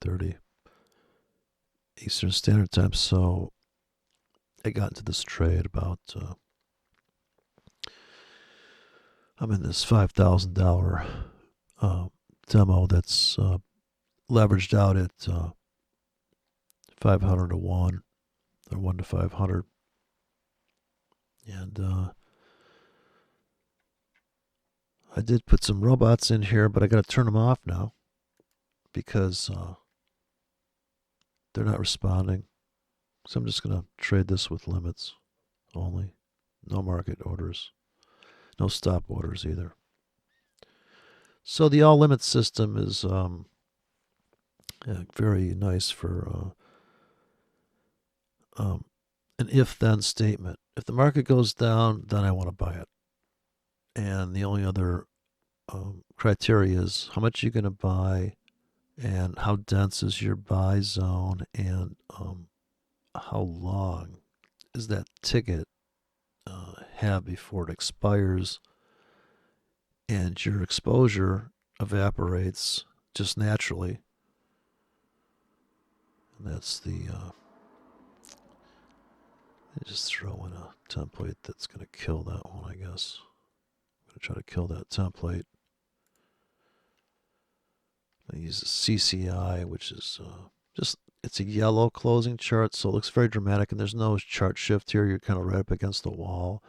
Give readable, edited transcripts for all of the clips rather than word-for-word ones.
9:30 Eastern Standard Time. So I got into this trade about. I'm in this $5,000 demo that's leveraged out at 500 to 1 or 1 to 500. And I did put some robots in here, but I got to turn them off now because they're not responding. So I'm just going to trade this with limits only. No market orders. No stop orders either. So the all limit system is very nice for an if then statement. If the market goes down, then I want to buy it. And the only other criteria is how much you're going to buy and how dense is your buy zone and how long is that ticket have before it expires and your exposure evaporates just naturally. And that's the just throw in a template that's going to kill that one, I guess. I'm going to try to kill that template. I use a CCI, which is just, it's a yellow closing chart, so it looks very dramatic, and there's no chart shift here. You're kind of right up against the wall,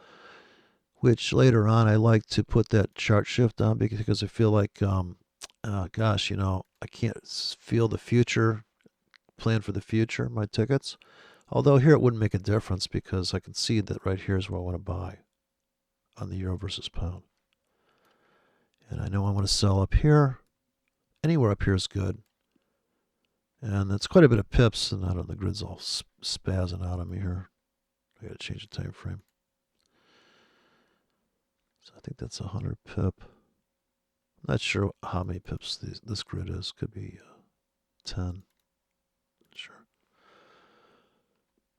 which later on I like to put that chart shift on because I feel like, gosh, I can't feel the future, plan for the future, my tickets. Although here it wouldn't make a difference because I can see that right here is where I want to buy on the euro versus pound. And I know I want to sell up here. Anywhere up here is good. And it's quite a bit of pips, and I don't know, the grid's all spazzing out of me here. I got to change the time frame. So I think that's 100 pip. I'm not sure how many pips this grid is. Could be 10. Sure.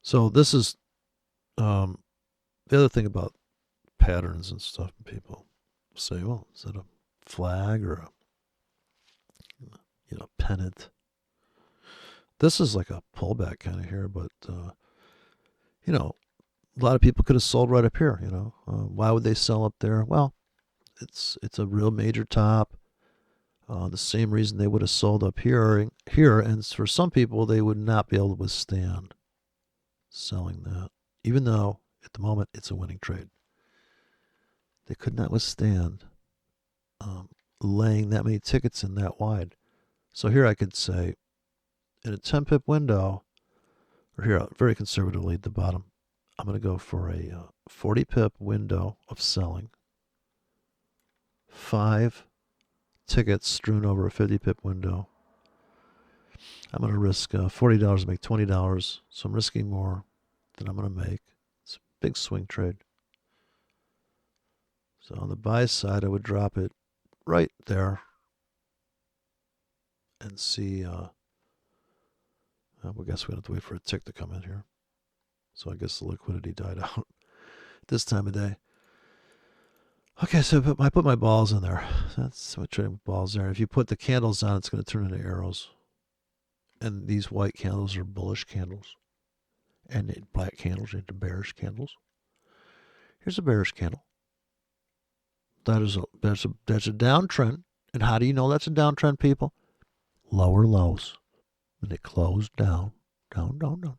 So this is the other thing about patterns and stuff. People say, well, is that a flag or a pennant? This is like a pullback kind of here, but a lot of people could have sold right up here. Why would they sell up there? Well, it's a real major top. The same reason they would have sold up here, and for some people they would not be able to withstand selling that, even though at the moment it's a winning trade. They could not withstand laying that many tickets in that wide. So here I could say, in a 10 pip window, or here very conservatively at the bottom, I'm going to go for a 40 pip window of selling. 5 tickets strewn over a 50 pip window. I'm going to risk $40 to make $20, so I'm risking more than I'm going to make. It's a big swing trade. So on the buy side, I would drop it right there and see. I guess we're going to have to wait for a tick to come in here. So I guess the liquidity died out this time of day. Okay, so I put my balls in there. That's what trading with balls there. If you put the candles on, it's going to turn into arrows. And these white candles are bullish candles. And the black candles are into bearish candles. Here's a bearish candle. That's a downtrend. And how do you know that's a downtrend, people? Lower lows. And it closed down, down, down, down.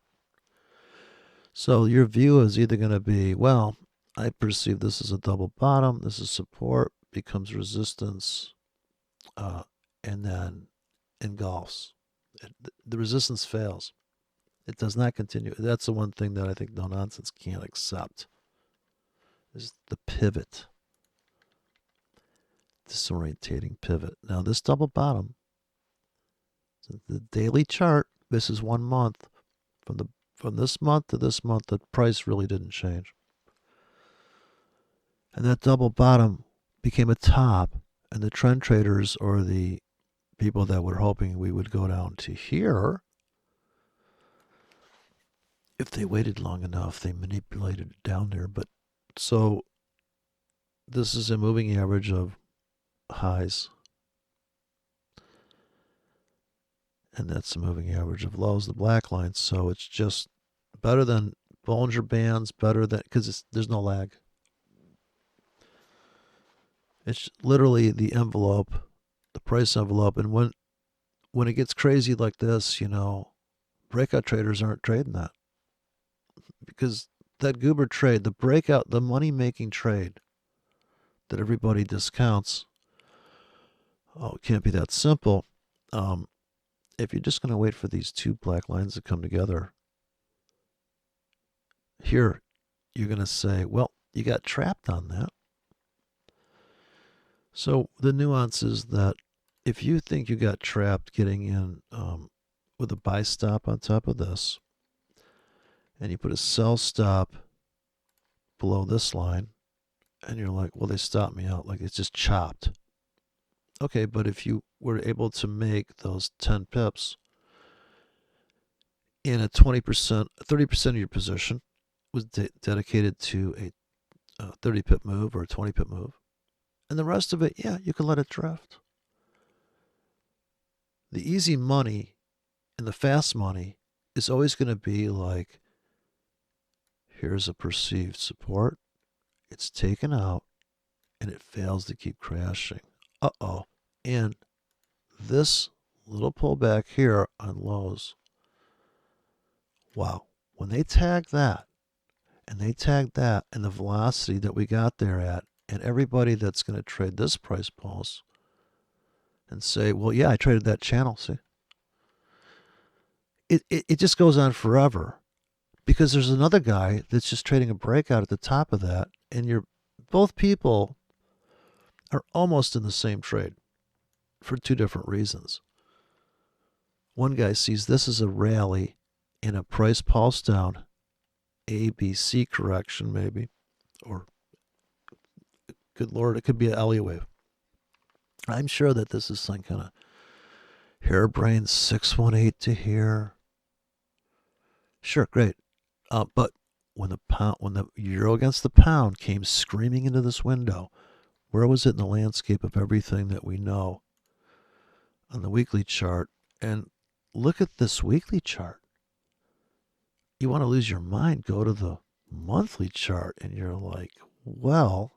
So your view is either going to be, well, I perceive this as a double bottom. This is support, becomes resistance, and then engulfs. The resistance fails. It does not continue. That's the one thing that I think no nonsense can't accept. Is the pivot. Disorientating pivot. Now this double bottom, the daily chart, this is 1 month. From this month to this month, the price really didn't change. And that double bottom became a top, and the trend traders, or the people that were hoping we would go down to here, if they waited long enough, they manipulated it down there. But so this is a moving average of highs. and that's the moving average of lows, the black line. So it's just better than Bollinger Bands, better than, because there's no lag. It's literally the envelope, the price envelope. And when it gets crazy like this, breakout traders aren't trading that, because that goober trade, the breakout, the money making trade that everybody discounts, it can't be that simple. If you're just going to wait for these two black lines to come together, here you're going to say, well, you got trapped on that. So the nuance is that if you think you got trapped getting in with a buy stop on top of this, and you put a sell stop below this line, and you're like, well, they stopped me out, like it's just chopped. Okay, but if you were able to make those 10 pips in a 20%, 30% of your position was dedicated to a 30 pip move or a 20 pip move, and the rest of it, yeah, you can let it drift. The easy money and the fast money is always going to be like, here's a perceived support, it's taken out, and it fails to keep crashing. Uh-oh. And this little pullback here on lows, wow, when they tag that, and they tag that, and the velocity that we got there at, and everybody that's going to trade this price pulse and say, well, yeah, I traded that channel, see? It just goes on forever, because there's another guy that's just trading a breakout at the top of that, and both people are almost in the same trade for two different reasons. One guy sees this as a rally in a price pulse down, ABC correction maybe, or good Lord, it could be an Elliott wave. I'm sure that this is some kind of harebrained 618 to here. Sure, great. But when the euro against the pound came screaming into this window, where was it in the landscape of everything that we know on the weekly chart? And look at this weekly chart. You want to lose your mind, go to the monthly chart, and you're like, well,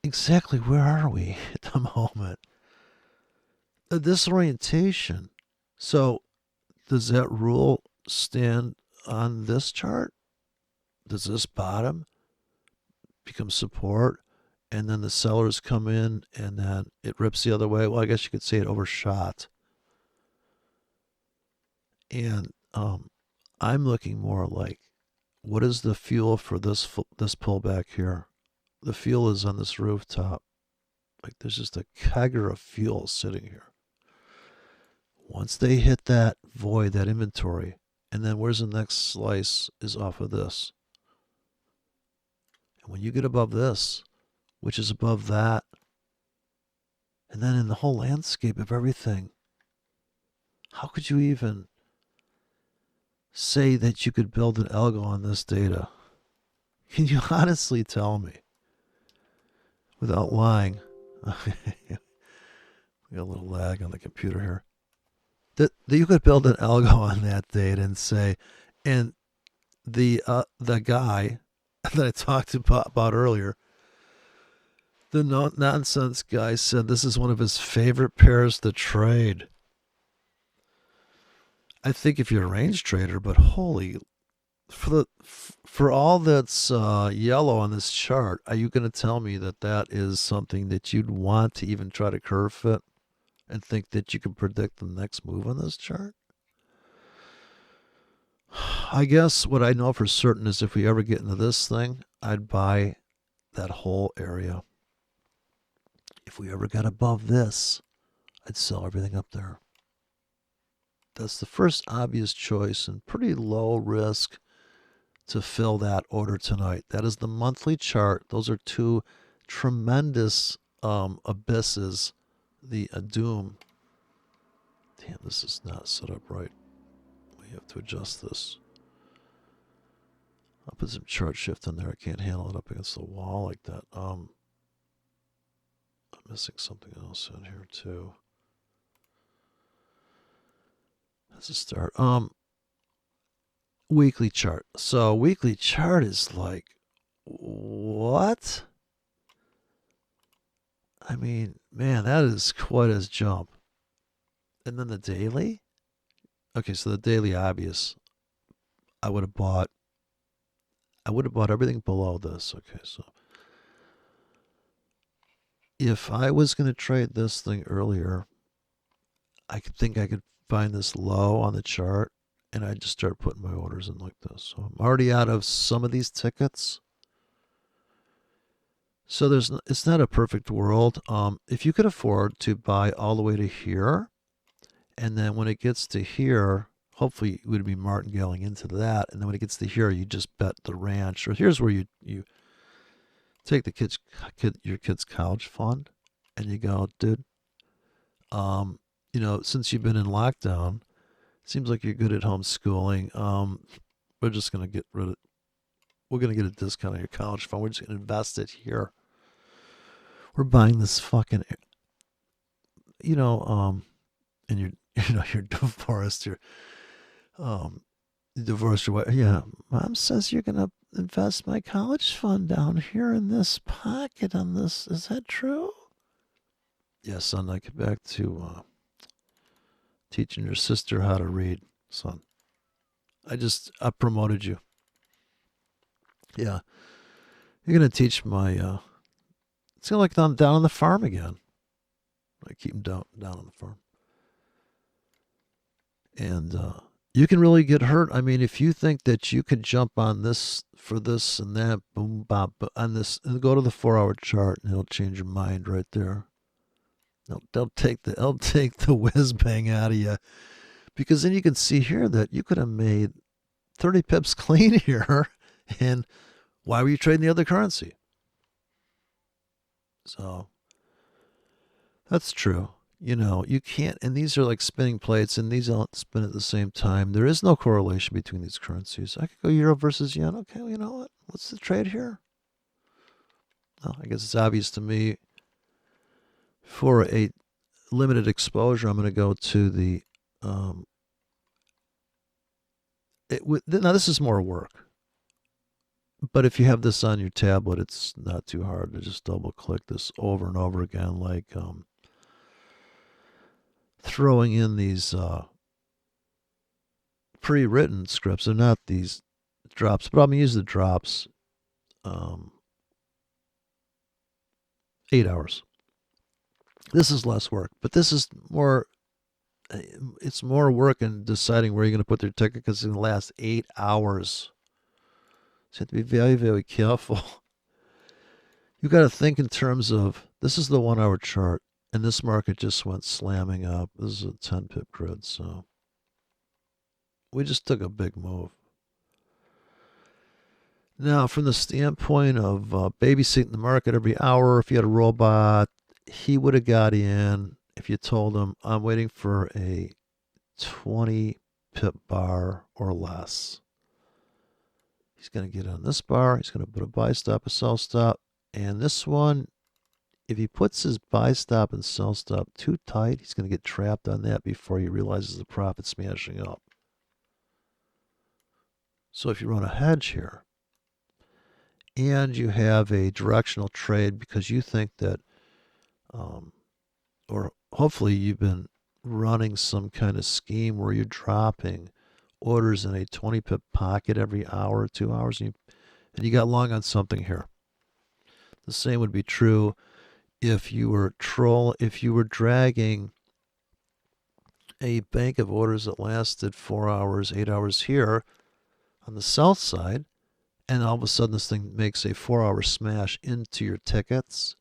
exactly where are we at the moment? A disorientation. So does that rule stand on this chart? Does this bottom become support, and then the sellers come in and then it rips the other way? Well, I guess you could say it overshot. And I'm looking more like, what is the fuel for this pullback here? The fuel is on this rooftop. Like there's just a kegger of fuel sitting here. Once they hit that void, that inventory, and then where's the next slice is off of this. And when you get above this, which is above that, and then in the whole landscape of everything, how could you even say that you could build an algo on this data? Can you honestly tell me, without lying? We got a little lag on the computer here. That you could build an algo on that data and say, and the guy that I talked about earlier, the nonsense guy, said this is one of his favorite pairs to trade. I think if you're a range trader, but holy, for all that's yellow on this chart, are you going to tell me that that is something that you'd want to even try to curve fit and think that you can predict the next move on this chart? I guess what I know for certain is if we ever get into this thing, I'd buy that whole area. If we ever got above this, I'd sell everything up there. That's the first obvious choice and pretty low risk to fill that order tonight. That is the monthly chart. Those are two tremendous abysses. The doom. Damn, this is not set up right. We have to adjust this. I'll put some chart shift in there. I can't handle it up against the wall like that. I'm missing something else in here too. That's a start. Weekly chart. So weekly chart is like, what? I mean, man, that is quite a jump. And then the daily? Okay, so the daily obvious. I would have bought everything below this. Okay, so if I was going to trade this thing earlier, I could think I could find this low on the chart and I just start putting my orders in like this. So I'm already out of some of these tickets. So it's not a perfect world. If you could afford to buy all the way to here, and then when it gets to here, hopefully it would be martingaling into that, and then when it gets to here, you just bet the ranch. Or here's where you take your kid's college fund, and you go, dude, since you've been in lockdown, seems like you're good at homeschooling. We're just gonna get rid of. We're gonna get a discount on your college fund. We're just gonna invest it here. We're buying this fucking, and you're divorced. You divorced your wife. Yeah, mom says you're gonna invest my college fund down here in this pocket on this. Is that true? Yes, son. I get back to teaching your sister how to read, son. I promoted you. Yeah, you're gonna teach my. It's gonna like down on the farm again. I keep him down on the farm, and you can really get hurt. I mean, if you think that you could jump on this for this and that, boom, bop, on this, and go to the 4-hour chart, and it'll change your mind right there. They'll take the whiz bang out of you, because then you can see here that you could have made 30 pips clean here, and why were you trading the other currency? So that's true. You can't, and these are like spinning plates, and these don't spin at the same time. There is no correlation between these currencies. I could go euro versus yen. Okay, well, you know what? What's the trade here? Well, I guess it's obvious to me. For a limited exposure, I'm going to go to the. Now, this is more work. But if you have this on your tablet, it's not too hard to just double click this over and over again, like throwing in these pre-written scripts. They're not these drops, but I'm going to use the drops. 8 hours. This is less work, but this is more. It's more work in deciding where you're going to put your ticket, because it's going to last 8 hours. So you have to be very, very careful. You got to think in terms of, this is the 1-hour chart, and this market just went slamming up. This is a 10 pip grid, so we just took a big move. Now, from the standpoint of babysitting the market every hour, if you had a robot, he would have got in if you told him, I'm waiting for a 20 pip bar or less. He's going to get on this bar. He's going to put a buy stop, a sell stop. And this one, if he puts his buy stop and sell stop too tight, he's going to get trapped on that before he realizes the profit's smashing up. So if you run a hedge here, and you have a directional trade because you think that, or hopefully you've been running some kind of scheme where you're dropping orders in a 20 pip pocket every hour or 2 hours, and you got long on something here. The same would be true if you were dragging a bank of orders that lasted 4 hours, 8 hours here on the south side, and all of a sudden this thing makes a 4-hour smash into your tickets.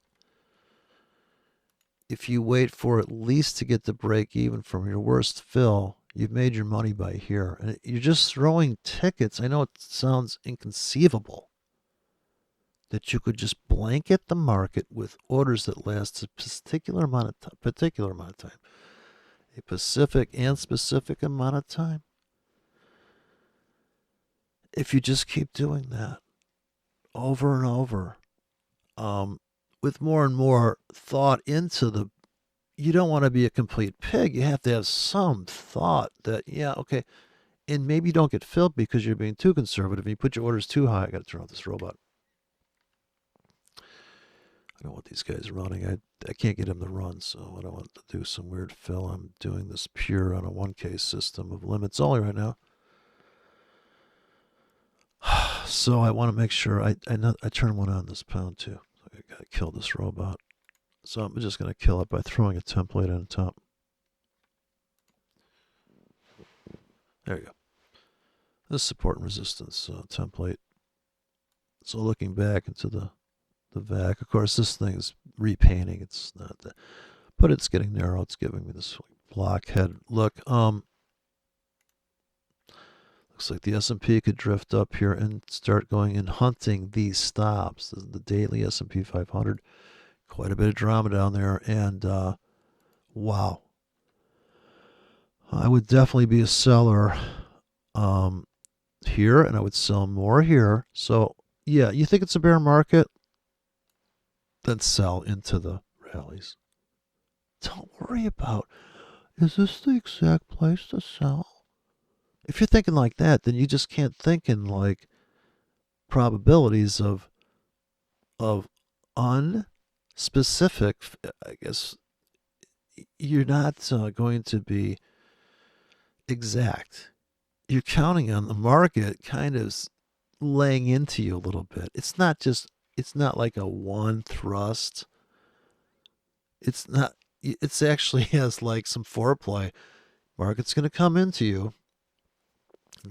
If you wait for at least to get the break even from your worst fill, you've made your money by here. And you're just throwing tickets. I know it sounds inconceivable that you could just blanket the market with orders that last a particular amount of time, a specific amount of time. If you just keep doing that over and over, with more and more thought into the you don't want to be a complete pig. You have to have some thought that, yeah, okay, and maybe you don't get filled because you're being too conservative and you put your orders too high. I got to turn off this robot. I don't want these guys running. I can't get him to run, so I don't want to do some weird fill. I'm doing this pure on a 1K system of limits only right now. So I want to make sure I turn one on this pound too. I got to kill this robot. So I'm just going to kill it by throwing a template on top. There you go. This support and resistance template. So looking back into the vac, of course this thing's repainting. It's not that, but it's getting narrow. It's giving me this blockhead look. Looks like the S&P could drift up here and start going and hunting these stops. This is the daily S&P 500. Quite a bit of drama down there, and wow. I would definitely be a seller here, and I would sell more here. So, yeah, you think it's a bear market? Then sell into the rallies. Don't worry about, is this the exact place to sell? If you're thinking like that, then you just can't think in like probabilities of unspecific. I guess you're not going to be exact. You're counting on the market kind of laying into you a little bit. It's not like a one thrust. It's not, it's actually has like some foreplay. Market's going to come into you.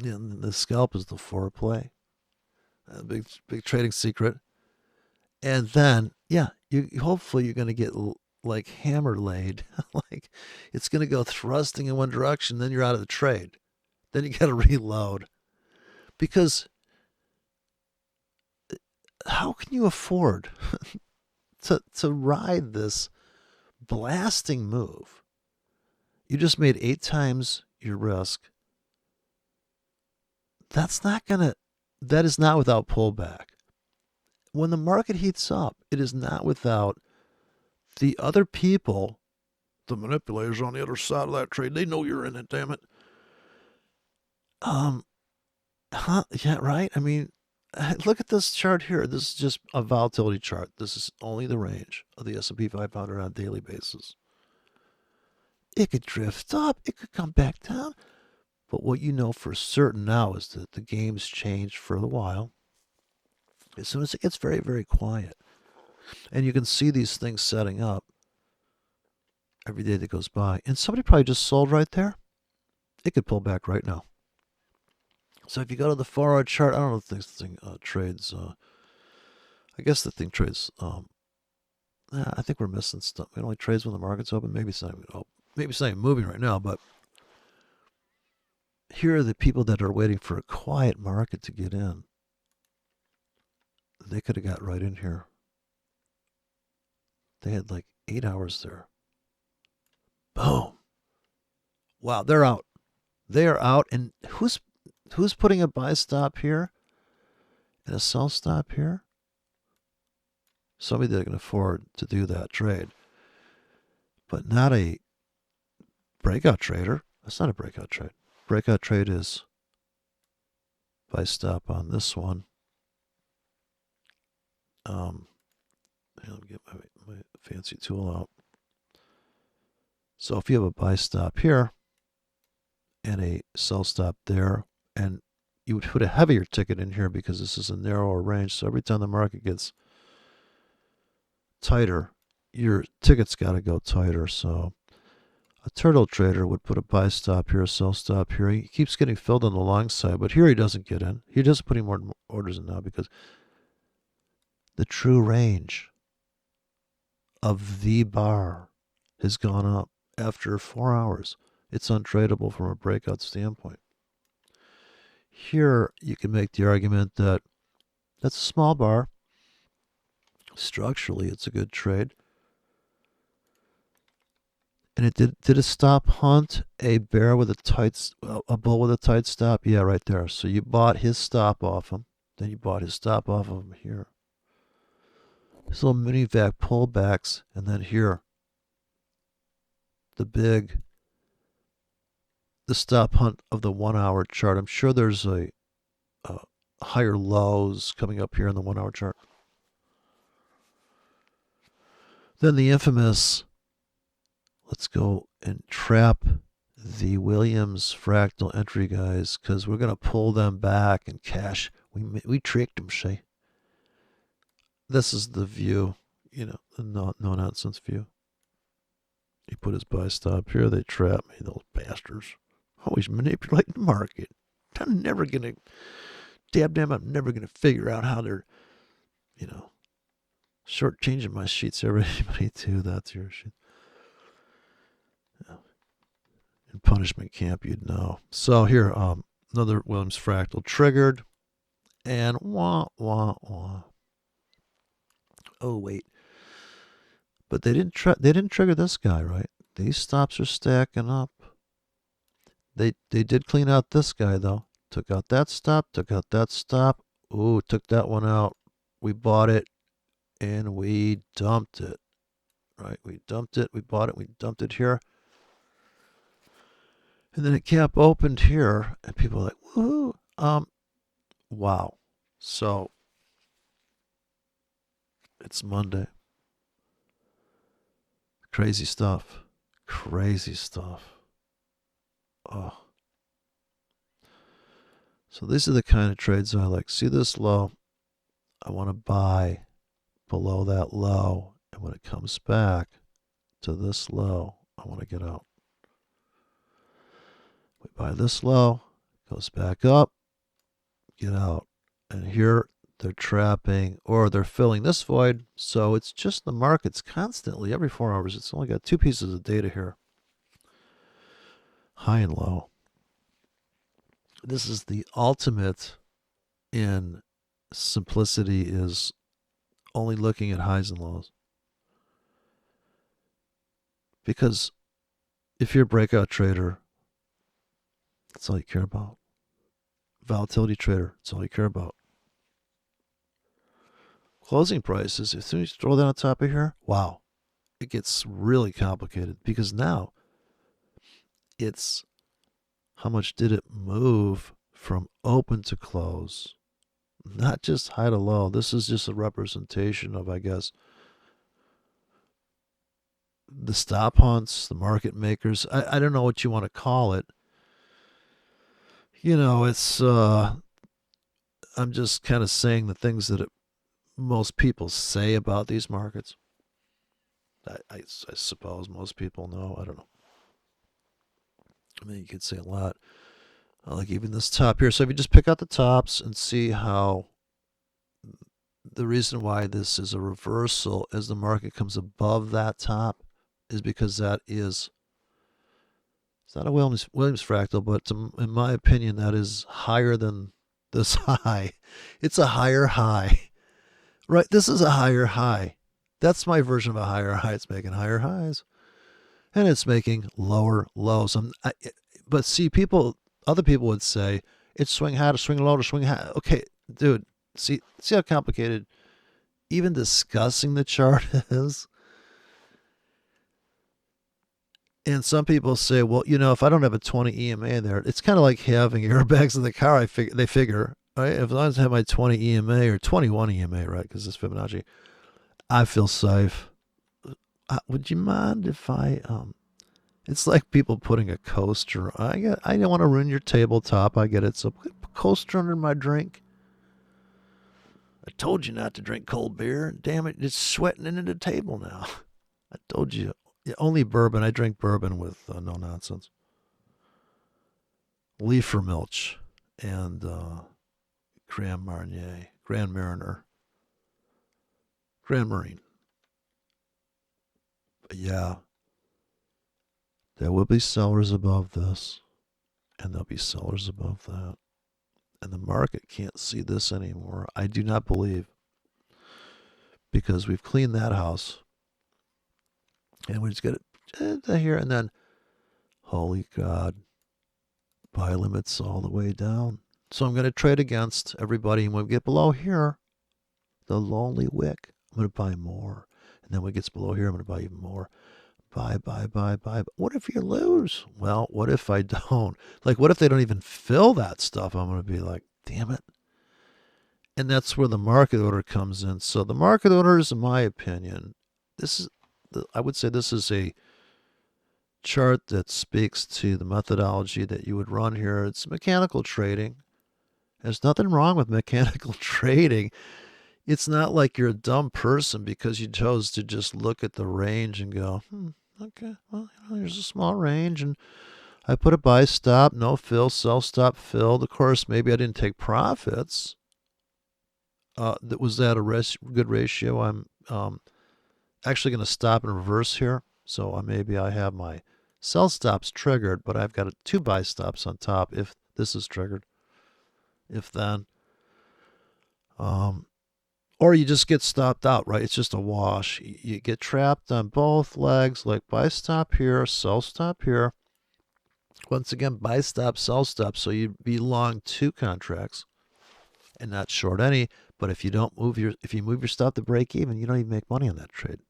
And the scalp is the foreplay. A big trading secret. And then, yeah, hopefully you're going to get like hammer laid. Like it's going to go thrusting in one direction, then you're out of the trade. Then you got to reload. Because how can you afford to ride this blasting move? You just made 8 times your risk. That is not without pullback. When the market heats up, it is not without the other people, the manipulators on the other side of that trade. They know you're in it, damn it. Yeah, right? I mean, look at this chart here. This is just a volatility chart. This is only the range of the S&P 500 on a daily basis. It could drift up. It could come back down. But what you know for certain now is that the game's changed for a while. As soon as it gets very, very quiet, and you can see these things setting up every day that goes by, and somebody probably just sold right there, it could pull back right now. So if you go to the 4-hour chart, I don't know if this thing trades. I guess the thing trades. I think we're missing stuff. It only trades when the market's open. Maybe it's not even open. Maybe it's not even moving right now, but here are the people that are waiting for a quiet market to get in. They could have got right in here. They had like 8 hours there. Boom. Wow, they're out. They are out. And who's putting a buy stop here and a sell stop here? Somebody that can afford to do that trade. But not a breakout trader. That's not a breakout trade. Breakout trade is buy stop on this one. I'll get my fancy tool out. So if you have a buy stop here and a sell stop there, and you would put a heavier ticket in here because this is a narrower range. So every time the market gets tighter, your ticket's got to go tighter. So a turtle trader would put a buy stop here, a sell stop here. He keeps getting filled on the long side, but here he doesn't get in. He doesn't put any more orders in now because the true range of the bar has gone up after 4 hours. It's untradeable from a breakout standpoint. Here you can make the argument that that's a small bar. Structurally, it's a good trade. And it did a stop hunt a bear with a bull with a tight stop? Yeah, right there. So you bought his stop off him. Then you bought his stop off of him here. These little mini vac pullbacks, and then here. the stop hunt of the 1 hour chart. I'm sure there's a higher lows coming up here in the 1 hour chart. Then the infamous, let's go and trap the Williams fractal entry guys, because we're going to pull them back and cash. We tricked them, see? This is the view, the no nonsense view. He put his buy stop here. They trap me, those bastards. Always manipulating the market. I'm never going to figure out how they're, shortchanging my sheets. Everybody too. That's your shit. In punishment camp, you'd know. So here, another Williams fractal triggered, and wah wah wah. Oh wait, but they didn't trigger this guy, right? These stops are stacking up. They did clean out this guy though. Took out that stop. Took out that stop. Ooh, took that one out. We bought it. And we dumped it, right? We dumped it. We bought it. We dumped it here. And then it cap opened here, and people are like, woohoo. Wow. So, it's Monday. Crazy stuff. Crazy stuff. Oh. So these are the kind of trades I like. See this low? I want to buy below that low, and when it comes back to this low, I want to get out. We buy this low, goes back up, get out. And here they're trapping, or they're filling this void, so it's just the market's constantly, every 4 hours, it's only got two pieces of data here. High and low. This is the ultimate in simplicity, is only looking at highs and lows. Because if you're a breakout trader, that's all you care about. Volatility trader, that's all you care about. Closing prices, as soon as you throw that on top of here, wow, it gets really complicated, because now it's how much did it move from open to close. Not just high to low. This is just a representation of, I guess, the stop hunts, the market makers. I don't know what you want to call it. It's, I'm just kind of saying the things that most people say about these markets. I suppose most people know. I don't know. I mean, you could say a lot. Like even this top here. So if you just pick out the tops and see how the reason why this is a reversal as the market comes above that top is because that is, it's not a Williams fractal, but in my opinion, that is higher than this high. It's a higher high, right? This is a higher high. That's my version of a higher high. It's making higher highs, and it's making lower lows. But see, other people would say it's swing high to swing low to swing high. Okay, dude, see how complicated even discussing the chart is? And some people say, well, if I don't have a 20 EMA in there, it's kind of like having airbags in the car. They figure, right? As long as I have my 20 EMA or 21 EMA, right? Because it's Fibonacci, I feel safe. Would you mind if I it's like people putting a coaster. I don't want to ruin your tabletop. I get it. So put a coaster under my drink. I told you not to drink cold beer. Damn it, it's sweating into the table now. I told you. Only bourbon. I drink bourbon with no nonsense. Leafer Milch and Grand Marnier, Grand Mariner, Grand Marine. But yeah. There will be sellers above this, and there'll be sellers above that. And the market can't see this anymore. I do not believe. Because we've cleaned that house. And we just get it here, and then, holy God, buy limits all the way down. So I'm going to trade against everybody. And when we get below here, the lonely wick, I'm going to buy more. And then when it gets below here, I'm going to buy even more. buy, buy, buy, buy. But what if you lose? Well, what if I don't? Like, what if they don't even fill that stuff? I'm going to be like, damn it. And that's where the market order comes in. So the market orders, in my opinion, I would say this is a chart that speaks to the methodology that you would run here. It's mechanical trading. There's nothing wrong with mechanical trading. It's not like you're a dumb person because you chose to just look at the range and go, okay, well, here's a small range, and I put a buy stop, no fill, sell stop, filled. Of course, maybe I didn't take profits. Was that a good ratio? I'm actually going to stop and reverse here. So maybe I have my sell stops triggered, but I've got two buy stops on top if this is triggered. If then. Or you just get stopped out, right? It's just a wash. You get trapped on both legs, like buy stop here, sell stop here. Once again, buy stop, sell stop. So you be long two contracts and not short any. But if you move your stop to break even, you don't even make money on that trade.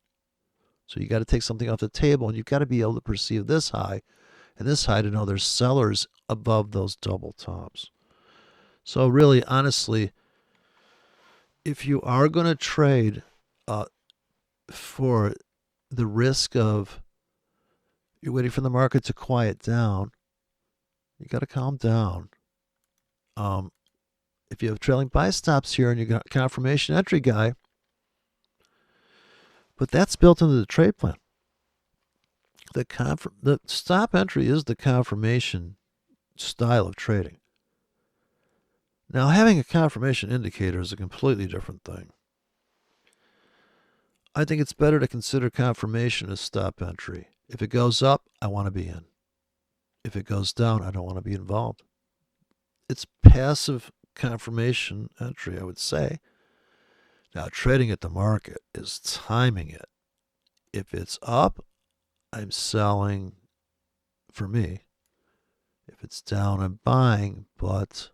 So you got to take something off the table, and you've got to be able to perceive this high and this high to know there's sellers above those double tops. So really, honestly, if you are going to trade for the risk of you're waiting for the market to quiet down, you got to calm down. If you have trailing buy stops here and you got confirmation entry guy, but that's built into the trade plan. The stop entry is the confirmation style of trading. Now, having a confirmation indicator is a completely different thing. I think it's better to consider confirmation as stop entry. If it goes up, I want to be in. If it goes down, I don't want to be involved. It's passive confirmation entry, I would say. Now, trading at the market is timing it. If it's up, I'm selling for me. If it's down, I'm buying, but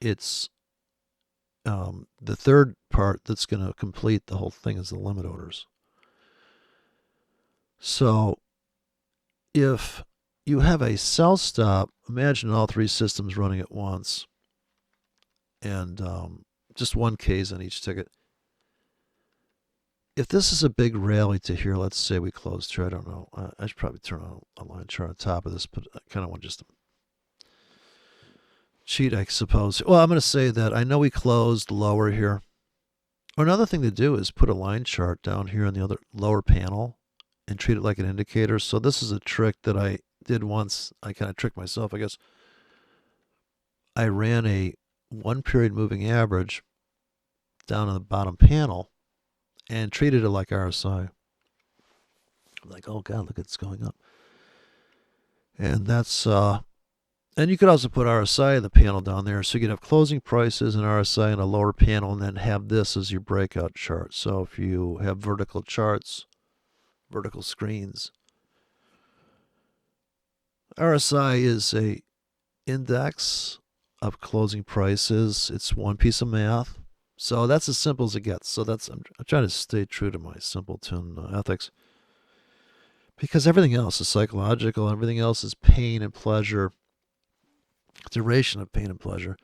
it's the third part that's going to complete the whole thing is the limit orders. So if you have a sell stop, imagine all three systems running at once and just one case on each ticket. If this is a big rally to here, let's say we closed here, I don't know. I should probably turn on a line chart on top of this, but I kind of want just to cheat, I suppose. Well, I'm going to say that I know we closed lower here. Or another thing to do is put a line chart down here in the other lower panel and treat it like an indicator. So this is a trick that I did once. I kind of tricked myself, I guess. I ran a 1 period moving average down on the bottom panel and treated it like RSI. I'm like, oh God, look, it's going up. And that's and you could also put RSI in the panel down there. So you could have closing prices and RSI in a lower panel and then have this as your breakout chart. So if you have vertical charts, vertical screens, RSI is a index of closing prices. It's one piece of math. So that's as simple as it gets. So I'm trying to stay true to my simpleton ethics. Because everything else is psychological. Everything else is pain and pleasure. Duration of pain and pleasure,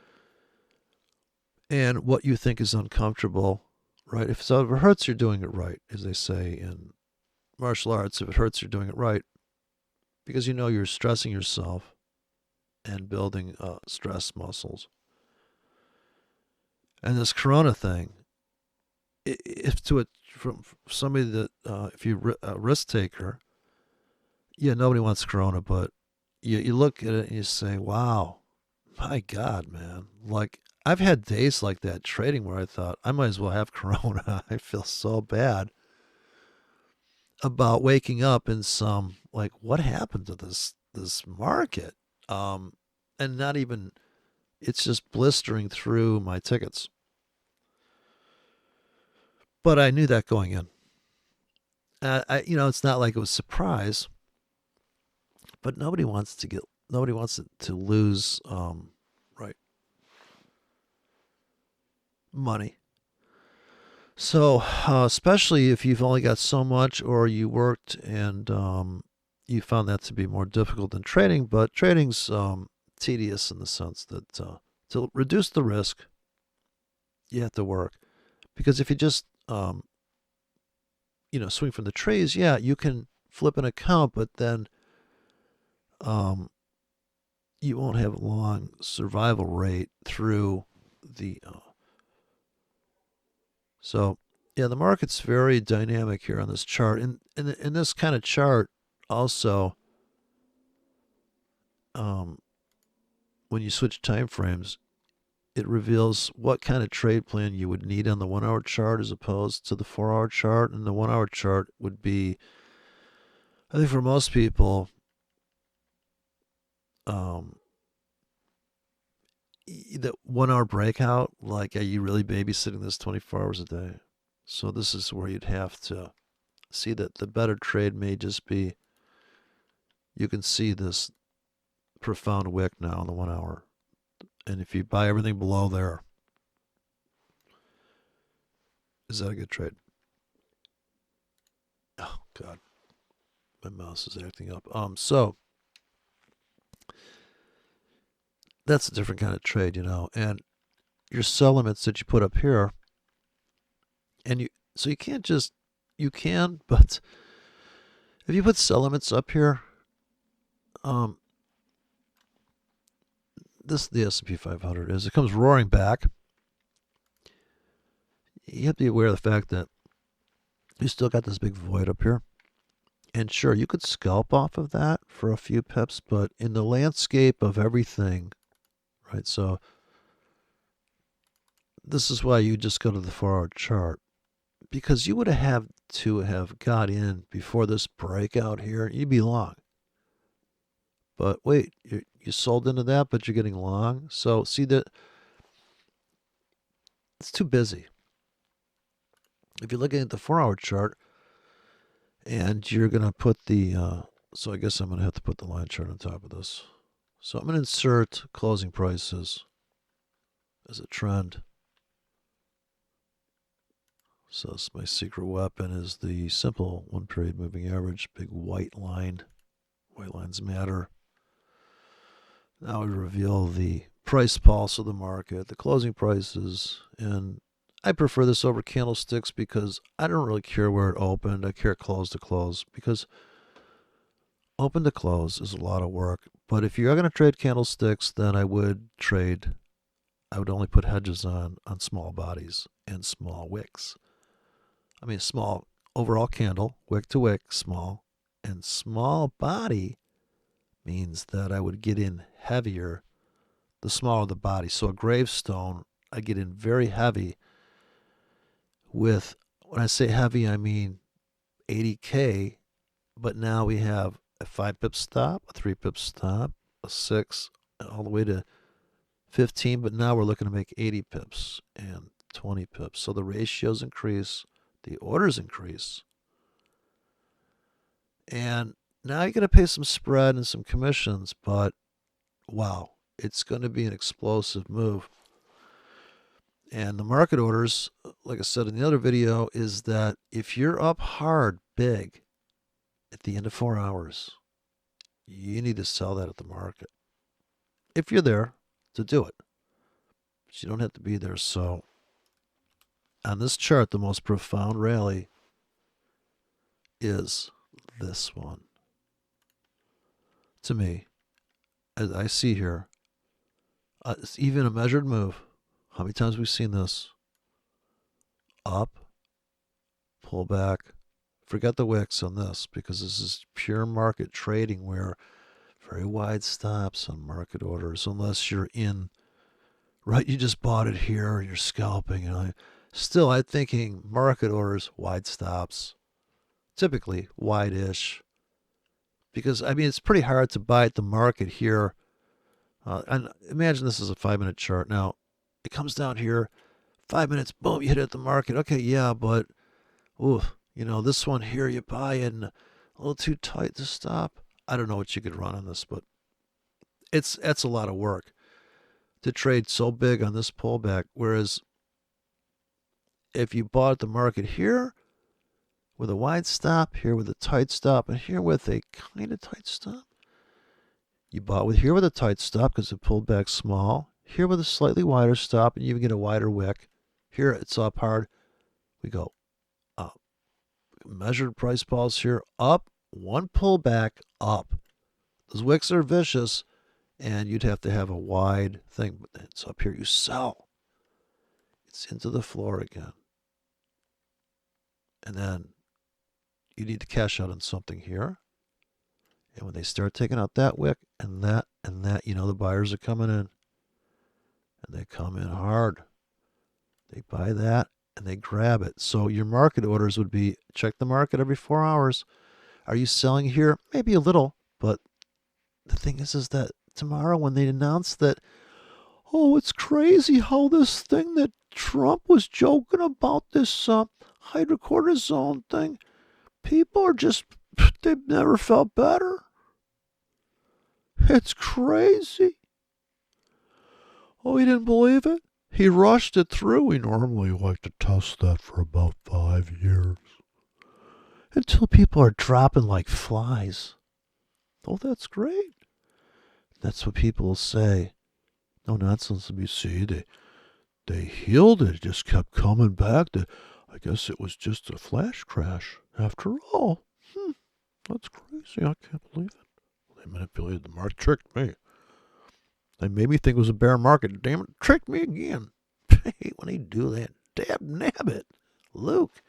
and what you think is uncomfortable, right? If it hurts, you're doing it right, as they say in martial arts. If it hurts, you're doing it right, because you know you're stressing yourself and building stress muscles. And this Corona thing, if from somebody that if you're a risk taker, yeah, nobody wants Corona, but you look at it and you say, wow. My God, man. Like, I've had days like that trading where I thought, I might as well have Corona. I feel so bad about waking up in some, like, what happened to this market? And not even, it's just blistering through my tickets. But I knew that going in. It's not like it was a surprise, but nobody wants to lose, right, money. So, especially if you've only got so much or you worked and you found that to be more difficult than trading, but trading's tedious in the sense that to reduce the risk, you have to work. Because if you just, swing from the trees, yeah, you can flip an account, but then um, you won't have a long survival rate through the. So, yeah, the market's very dynamic here on this chart. In this kind of chart, also, um, when you switch time frames, it reveals what kind of trade plan you would need on the 1 hour chart as opposed to the 4 hour chart. And the 1 hour chart would be, I think, for most people, um, the 1 hour breakout. Like, are you really babysitting this 24 hours a day? So this is where you'd have to see that the better trade may just be you can see this profound wick now in the 1 hour. And if you buy everything below there, is that a good trade? Oh God, my mouse is acting up. So that's a different kind of trade, and your sell limits that you put up here, and you can't just you can, but if you put sell limits up here, um, this the S&P 500 is. It comes roaring back. You have to be aware of the fact that you still got this big void up here. And sure, you could scalp off of that for a few pips, but in the landscape of everything, right? So this is why you just go to the 4 hour chart because you would have to have got in before this breakout here. You'd be long. But wait, you sold into that, but you're getting long. So see that it's too busy. If you're looking at the 4 hour chart and you're going to put the, so I guess I'm going to have to put the line chart on top of this. So I'm going to insert closing prices as a trend. So my secret weapon is the simple 1 period moving average, big white line. White lines matter. Now we reveal the price pulse of the market, the closing prices, and I prefer this over candlesticks because I don't really care where it opened. I care close to close because open to close is a lot of work. But if you're going to trade candlesticks, then I would only put hedges on small bodies and small wicks. I mean, small overall candle, wick to wick, small, and small body means that I would get in heavier the smaller the body. So a gravestone, I get in very heavy with, when I say heavy, I mean 80K, but now we have a 5 pip stop, a 3 pip stop, a 6, all the way to 15, but now we're looking to make 80 pips and 20 pips. So the ratios increase, the orders increase, and now you're going to pay some spread and some commissions, but wow, it's going to be an explosive move. And the market orders, like I said in the other video, is that if you're up hard, big, at the end of 4 hours, you need to sell that at the market. If you're there to do it. But you don't have to be there. So on this chart, the most profound rally is this one. To me, as I see here, it's even a measured move. How many times have we seen this? Up, pull back. Forget the wicks on this because this is pure market trading where very wide stops on market orders unless you're in, right? You just bought it here, you're scalping. Still, I'm thinking market orders, wide stops, typically wide-ish. Because, I mean, it's pretty hard to buy at the market here. And imagine this is a 5 minute chart. Now, it comes down here, 5 minutes, boom, you hit it at the market. Okay, yeah, but, this one here you buy in a little too tight to stop. I don't know what you could run on this, but that's a lot of work to trade so big on this pullback. Whereas if you bought at the market here with a wide stop, here with a tight stop, and here with a kind of tight stop. You bought with here with a tight stop because it pulled back small. Here with a slightly wider stop, and you even get a wider wick. Here it's up hard. We go up. Measured price balls here, up. One pullback, up. Those wicks are vicious, and you'd have to have a wide thing. But it's up here. You sell. It's into the floor again. And then you need to cash out on something here. And when they start taking out that wick and that, you know the buyers are coming in. And they come in hard. They buy that and they grab it. So your market orders would be, check the market every 4 hours. Are you selling here? Maybe a little. But the thing is that tomorrow when they announce that, oh, it's crazy how this thing that Trump was joking about, this hydrocortisone thing, people are just, they've never felt better. It's crazy. Oh, he didn't believe it? He rushed it through. We normally like to test that for about 5 years. Until people are dropping like flies. Oh, that's great. That's what people will say. No nonsense. Let me see. They healed it. It just kept coming back. I guess it was just a flash crash after all. That's crazy. I can't believe it. They manipulated the market. Tricked me. They made me think it was a bear market. Damn it. Tricked me again. I hate when they do that. Dab nabbit. Luke.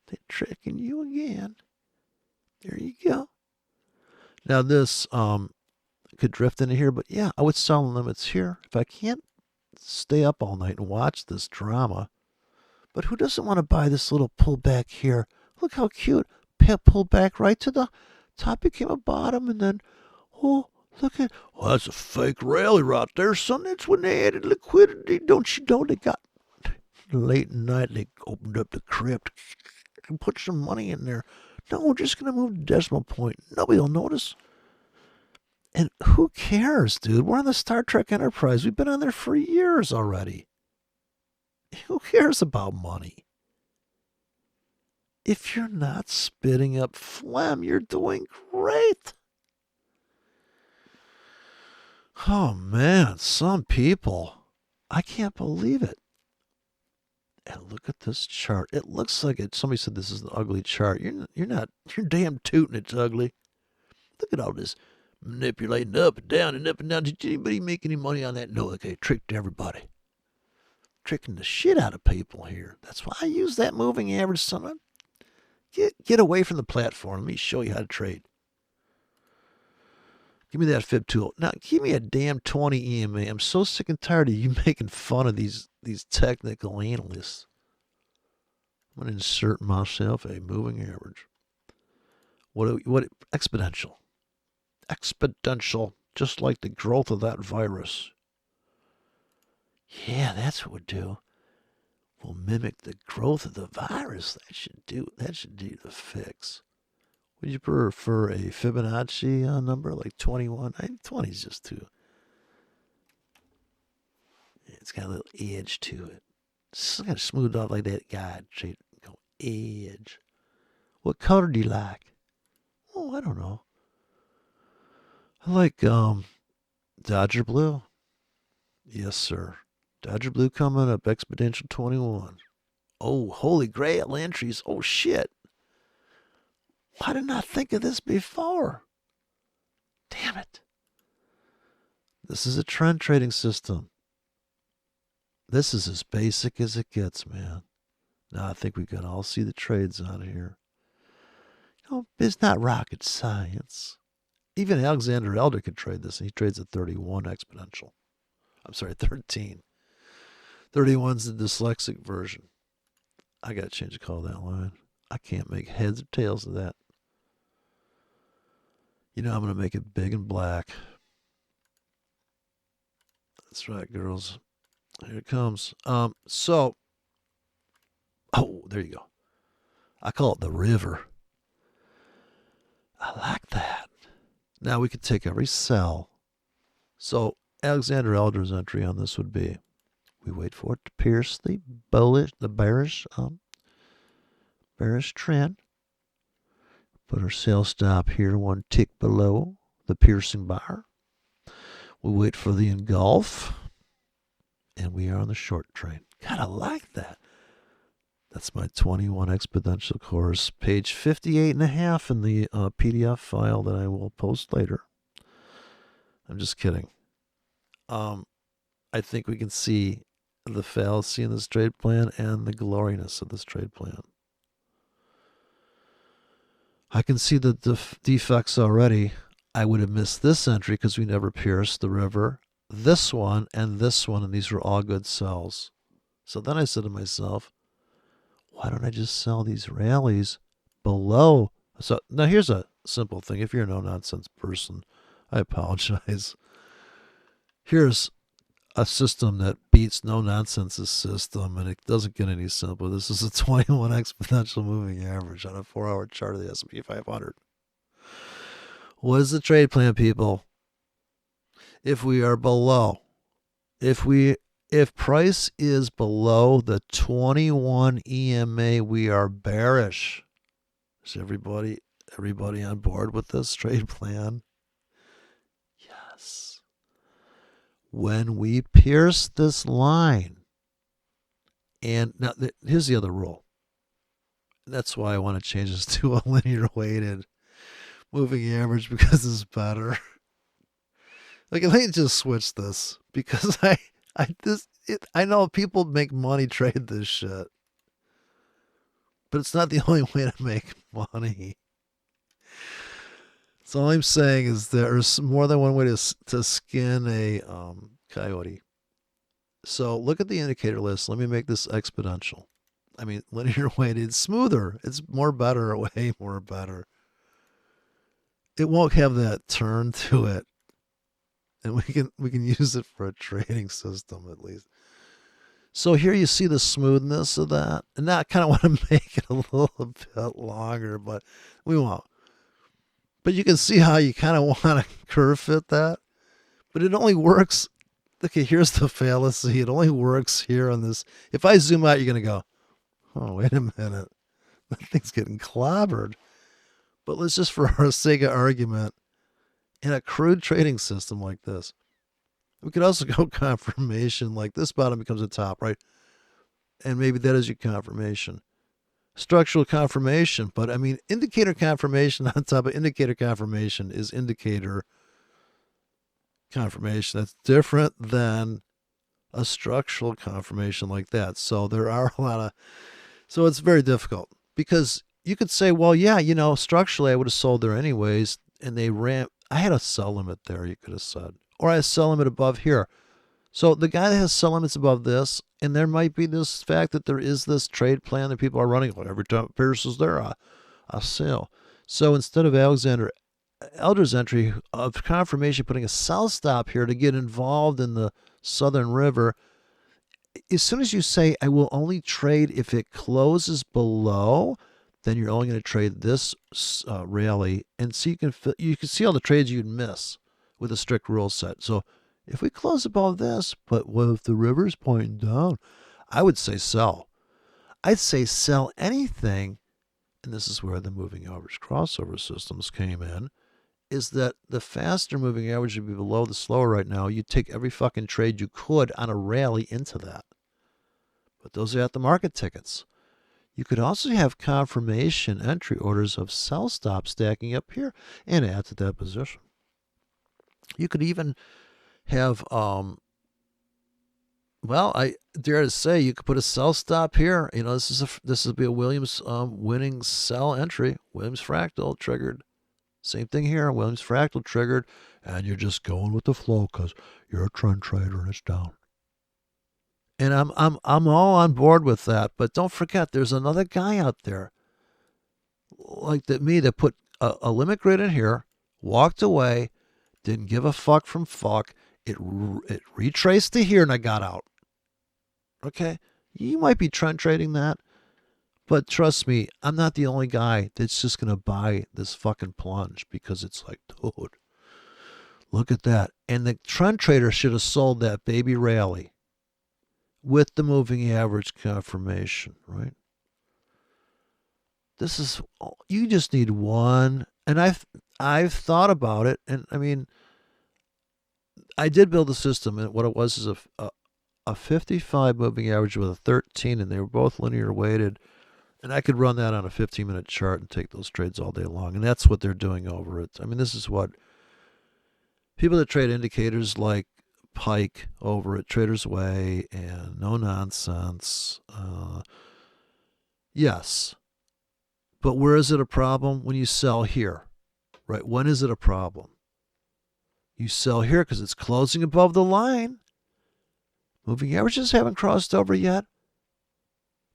They're tricking you again. There you go. Now this could drift into here, but yeah, I would sell limits here. If I can't stay up all night and watch this drama. But who doesn't want to buy this little pullback here? Look how cute. Pull back right to the top, became a bottom, and then, oh, look at, well, that's a fake rally right there, son. That's when they added liquidity. Don't you know they got, late at night, they opened up the crypt and put some money in there. No, we're just going to move the decimal point. Nobody will notice. And who cares, dude? We're on the Star Trek Enterprise. We've been on there for years already. Who cares about money? If you're not spitting up phlegm, you're doing great. Oh, man, some people, I can't believe it. And look at this chart. It looks like it. Somebody said this is an ugly chart. You're damn tooting it's ugly. Look at all this manipulating up and down and up and down. Did anybody make any money on that? No, okay, tricked everybody. Tricking the shit out of people here. That's why I use that moving average, son. Get away from the platform. Let me show you how to trade. Give me that fib tool. Now, give me a damn 20 EMA. I'm so sick and tired of you making fun of these technical analysts. I'm going to insert myself a moving average. What exponential. Exponential, just like the growth of that virus. Yeah, that's what we'll do. We'll mimic the growth of the virus. That should do the fix. Would you prefer a Fibonacci number like 21? 20 is just too. It's got a little edge to it. It's kind of smoothed out like that guy. Go edge. What color do you like? Oh, I don't know. I like Dodger Blue. Yes, sir. Dodger Blue coming up. Exponential 21. Oh, holy grail entries. Oh, shit. Why didn't I think of this before? Damn it. This is a trend trading system. This is as basic as it gets, man. Now I think we can all see the trades on here. You know, it's not rocket science. Even Alexander Elder could trade this, and he trades at 31 exponential. I'm sorry, 13. 31's the dyslexic version. I got to change the color of that line. I can't make heads or tails of that. You know, I'm going to make it big and black. That's right, girls. Here it comes. Oh, there you go. I call it the river. I like that. Now we could take every cell. So Alexander Elder's entry on this would be We wait for it to pierce the bearish trend. Put our sell stop here, one tick below the piercing bar. We wait for the engulf, and we are on the short train. Kind of like that. That's my 21 exponential course, page 58 and a half in the PDF file that I will post later. I'm just kidding. I think we can see the fallacy in this trade plan and the gloriness of this trade plan. I can see the defects already. I would have missed this entry because we never pierced the river. This one, and these were all good sells. So then I said to myself, why don't I just sell these rallies below? So now here's a simple thing. If you're a no-nonsense person, I apologize. Here's a system that beats no-nonsense's system, and it doesn't get any simpler. This is a 21 exponential moving average on a 4-hour chart of the S&P 500. What is the trade plan, people? If we are below, if price is below the 21 EMA, we are bearish. Is everybody on board with this trade plan? Yes. When we pierce this line, and now here's the other rule. That's why I want to change this to a linear weighted moving average, because it's better. Like, let me just switch this, because I know people make money trade this shit, but it's not the only way to make money. So all I'm saying is there's more than one way to skin a coyote. So look at the indicator list. Let me make this exponential. I mean, linear weighted, smoother. It's better, way more better. It won't have that turn to it. And we can use it for a trading system at least. So here you see the smoothness of that. And now I kind of want to make it a little bit longer, but we won't. But you can see how you kind of want to curve fit that. But it only works. Okay, here's the fallacy. It only works here on this. If I zoom out, you're going to go, oh, wait a minute. That thing's getting clobbered. But let's just, for our sake of argument, in a crude trading system like this, we could also go confirmation, like this bottom becomes a top, right? And maybe that is your confirmation. Structural confirmation, but I mean, indicator confirmation on top of indicator confirmation is indicator confirmation. That's different than a structural confirmation like that. So there are a lot of, so it's very difficult, because you could say, well, yeah, structurally I would have sold there anyways, and they ran, I had a sell limit there, you could have said, or I had a sell limit above here. So the guy that has sell limits above this, and there might be this fact that there is this trade plan that people are running, well, every time it pierces there, I sell. So instead of Alexander Elder's entry of confirmation, putting a sell stop here to get involved in the Southern River, as soon as you say, I will only trade if it closes below, then you're only going to trade this rally, and so you can see all the trades you'd miss with a strict rule set. So if we close above this, but what if the river's pointing down? I would say sell. I'd say sell anything, and this is where the moving average crossover systems came in, is that the faster moving average would be below the slower right now. You take every fucking trade you could on a rally into that. But those are at the market tickets. You could also have confirmation entry orders of sell stops stacking up here and add to that position. You could even have, well, I dare to say you could put a sell stop here. This would be a Williams winning sell entry. Williams fractal triggered. Same thing here. Williams fractal triggered, and you're just going with the flow because you're a trend trader and it's down. And I'm all on board with that. But don't forget, there's another guy out there like that put a limit grid in here, walked away, didn't give a fuck from fuck. It retraced to here, and I got out. Okay? You might be trend trading that, but trust me, I'm not the only guy that's just going to buy this fucking plunge, because it's like, dude, look at that. And the trend trader should have sold that baby rally with the moving average confirmation, right? This is, you just need one. And I've thought about it, and I mean, I did build a system, and what it was is a 55 moving average with a 13, and they were both linear weighted. And I could run that on a 15-minute chart and take those trades all day long. And that's what they're doing over it. I mean, this is what people that trade indicators like Pike over at Trader's Way and No Nonsense. Yes. But where is it a problem? When you sell here, right? When is it a problem? You sell here because it's closing above the line. Moving averages haven't crossed over yet.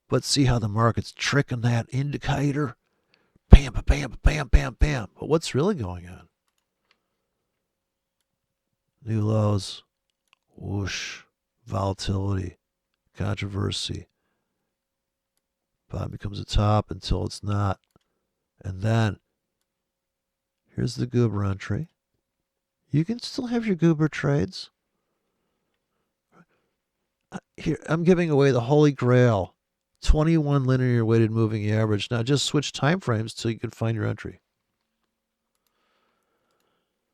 But see how the market's tricking that indicator? Bam, bam, bam, bam, bam. But what's really going on? New lows, whoosh, volatility, controversy. Bottom becomes a top until it's not. And then, here's the goober entry. You can still have your goober trades. Here, I'm giving away the holy grail. 21 linear weighted moving average. Now just switch time frames till you can find your entry.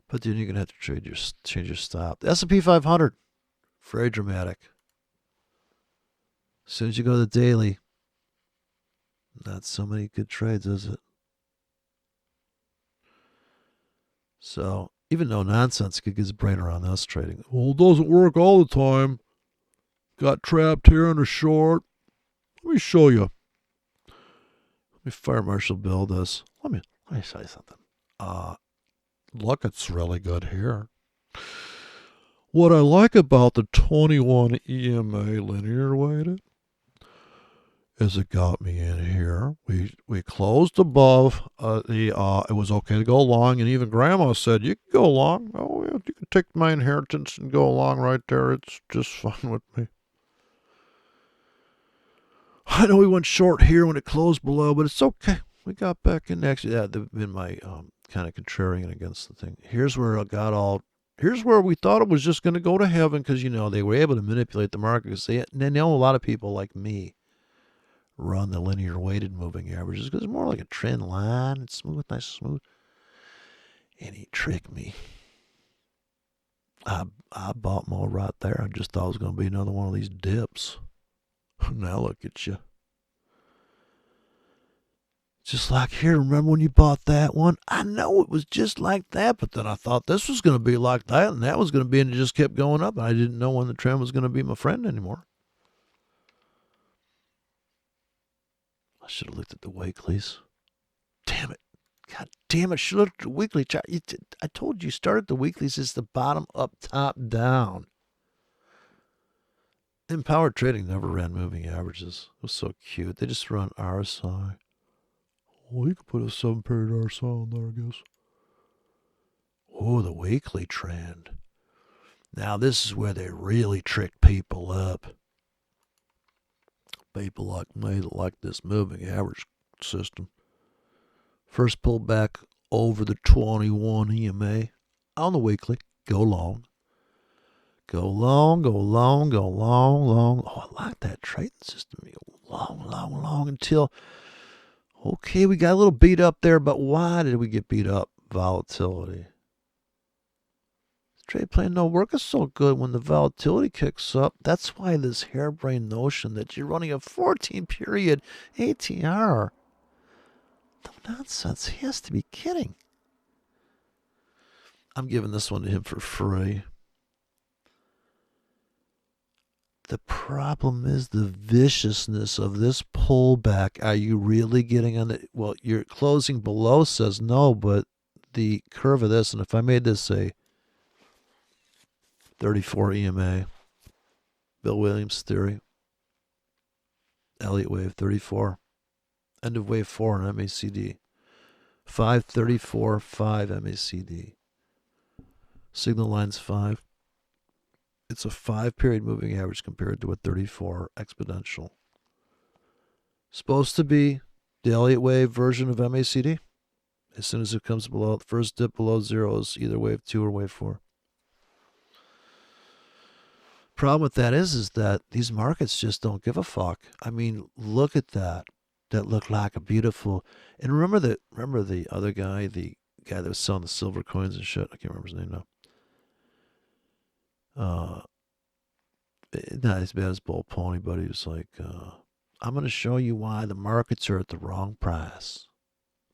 But then you're going to have to change your stop. The S&P 500, very dramatic. As soon as you go to the daily, not so many good trades, is it? So even No Nonsense could get his brain around this trading. Well, it doesn't work all the time. Got trapped here in a short. Let me show you. Let me Fire Marshal Bill this. Let me show you something. Look, it's really good here. What I like about the 21 EMA linear weighted is it got me in here. We closed above it was okay to go long, and even Grandma said you can go long. Oh, yeah, you can take my inheritance and go along right there. It's just fine with me. I know we went short here when it closed below, but it's okay. We got back in next. Yeah, they've been my kind of contrarian against the thing. Here's where it got all. Here's where we thought it was just going to go to heaven because, they were able to manipulate the market. Because they know a lot of people like me run the linear weighted moving averages because it's more like a trend line. It's smooth, nice, smooth. And he tricked me. I bought more right there. I just thought it was going to be another one of these dips. Now look at you. Just like here, remember when you bought that one? I know it was just like that, but then I thought this was going to be like that, and that was going to be, and it just kept going up. And I didn't know when the trend was going to be my friend anymore. I should have looked at the weeklies. Damn it. God damn it. I should have looked at the weekly chart. I told you, start at the weeklies. It's the bottom up, top down. Empowered Trading never ran moving averages. It was so cute. They just run RSI. Well, you could put a 7-period RSI on there, I guess. Oh, the weekly trend. Now, this is where they really trick people up. People like me that like this moving average system. First pull back over the 21 EMA on the weekly. Go long. Go long, go long, go long, long. Oh, I like that trading system. Long, long, long until, okay, we got a little beat up there, but why did we get beat up? Volatility. The trade plan don't work so good when the volatility kicks up. That's why this harebrained notion that you're running a 14-period ATR. No nonsense. He has to be kidding. I'm giving this one to him for free. The problem is the viciousness of this pullback. Are you really getting on the... Well, your closing below says no, but the curve of this, and if I made this a 34 EMA, Bill Williams theory, Elliott wave 34, end of wave 4 on MACD, 534, 5 MACD, signal lines 5. It's a 5-period moving average compared to a 34 exponential. Supposed to be the Elliott wave version of MACD. As soon as it comes below, the first dip below 0 is either wave 2 or wave 4. problem with that is that these markets just don't give a fuck. I mean, look at that. That looked like a beautiful. And remember the other guy, the guy that was selling the silver coins and shit. I can't remember his name now. Uh, Not as bad as Bull Pony, but he was like, "I'm going to show you why the markets are at the wrong price."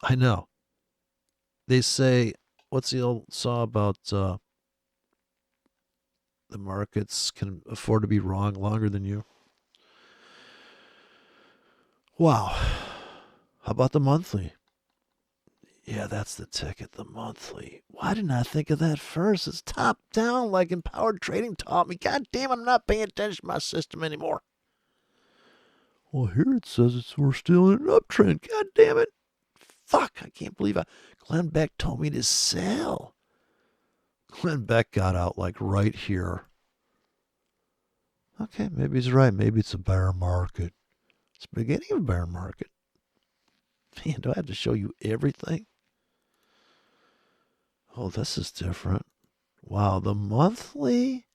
I know. They say, what's the old saw about the markets can afford to be wrong longer than you? Wow. How about the monthly? Yeah, that's the ticket, the monthly. Why didn't I think of that first? It's top down like Empowered Trading taught me. God damn, I'm not paying attention to my system anymore. Well, here it says we're still in an uptrend. God damn it. Fuck, I can't believe Glenn Beck told me to sell. Glenn Beck got out like right here. Okay, maybe he's right. Maybe it's a bear market. It's the beginning of a bear market. Man, do I have to show you everything? Oh, this is different. Wow, the monthly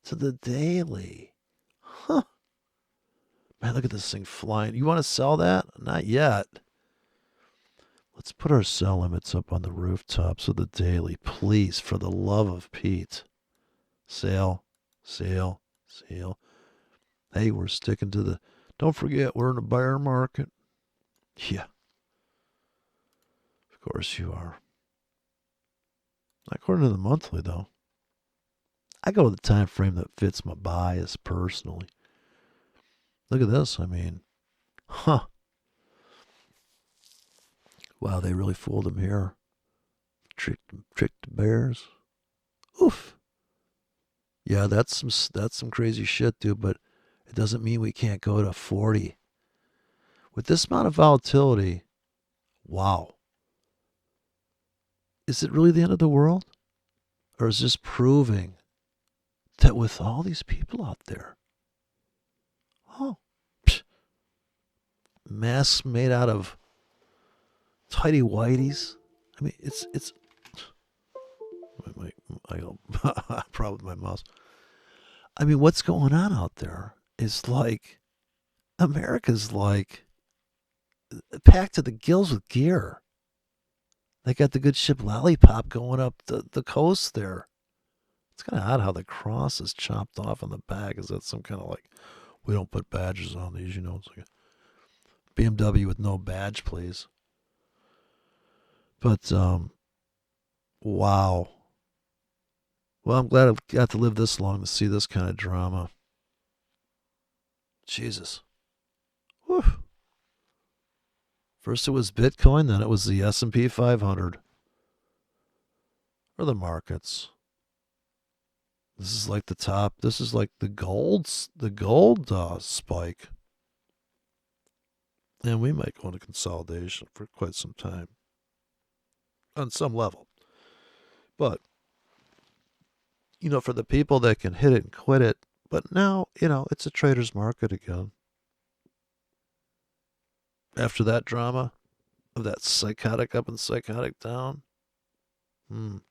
to the daily. Huh. Man, look at this thing flying. You want to sell that? Not yet. Let's put our sell limits up on the rooftops of the daily. Please, for the love of Pete. Sale, sale, sale. Hey, we're sticking to the... Don't forget, we're in a bear market. Yeah. Of course you are. Not according to the monthly, though. I go with the time frame that fits my bias personally. Look at this. I mean, huh. Wow, they really fooled him here. Tricked the bears. Oof. Yeah, that's some crazy shit, dude, but it doesn't mean we can't go to 40. With this amount of volatility, wow. Is it really the end of the world? Or is this proving that with all these people out there, masks made out of tidy whities? I mean, it's I got problem with my mouse. I mean, what's going on out there is like America's like packed to the gills with gear. They got the good ship Lollipop going up the coast there. It's kind of odd how the cross is chopped off on the back. Is that some kind of like, we don't put badges on these, It's like a BMW with no badge, please. But, wow. Well, I'm glad I got to live this long to see this kind of drama. Jesus. Whew. First it was Bitcoin, then it was the S&P 500. Or the markets. This is like the top. This is like the gold spike. And we might go into consolidation for quite some time. On some level. But, for the people that can hit it and quit it, but now, it's a trader's market again. After that drama of that psychotic up and psychotic down, how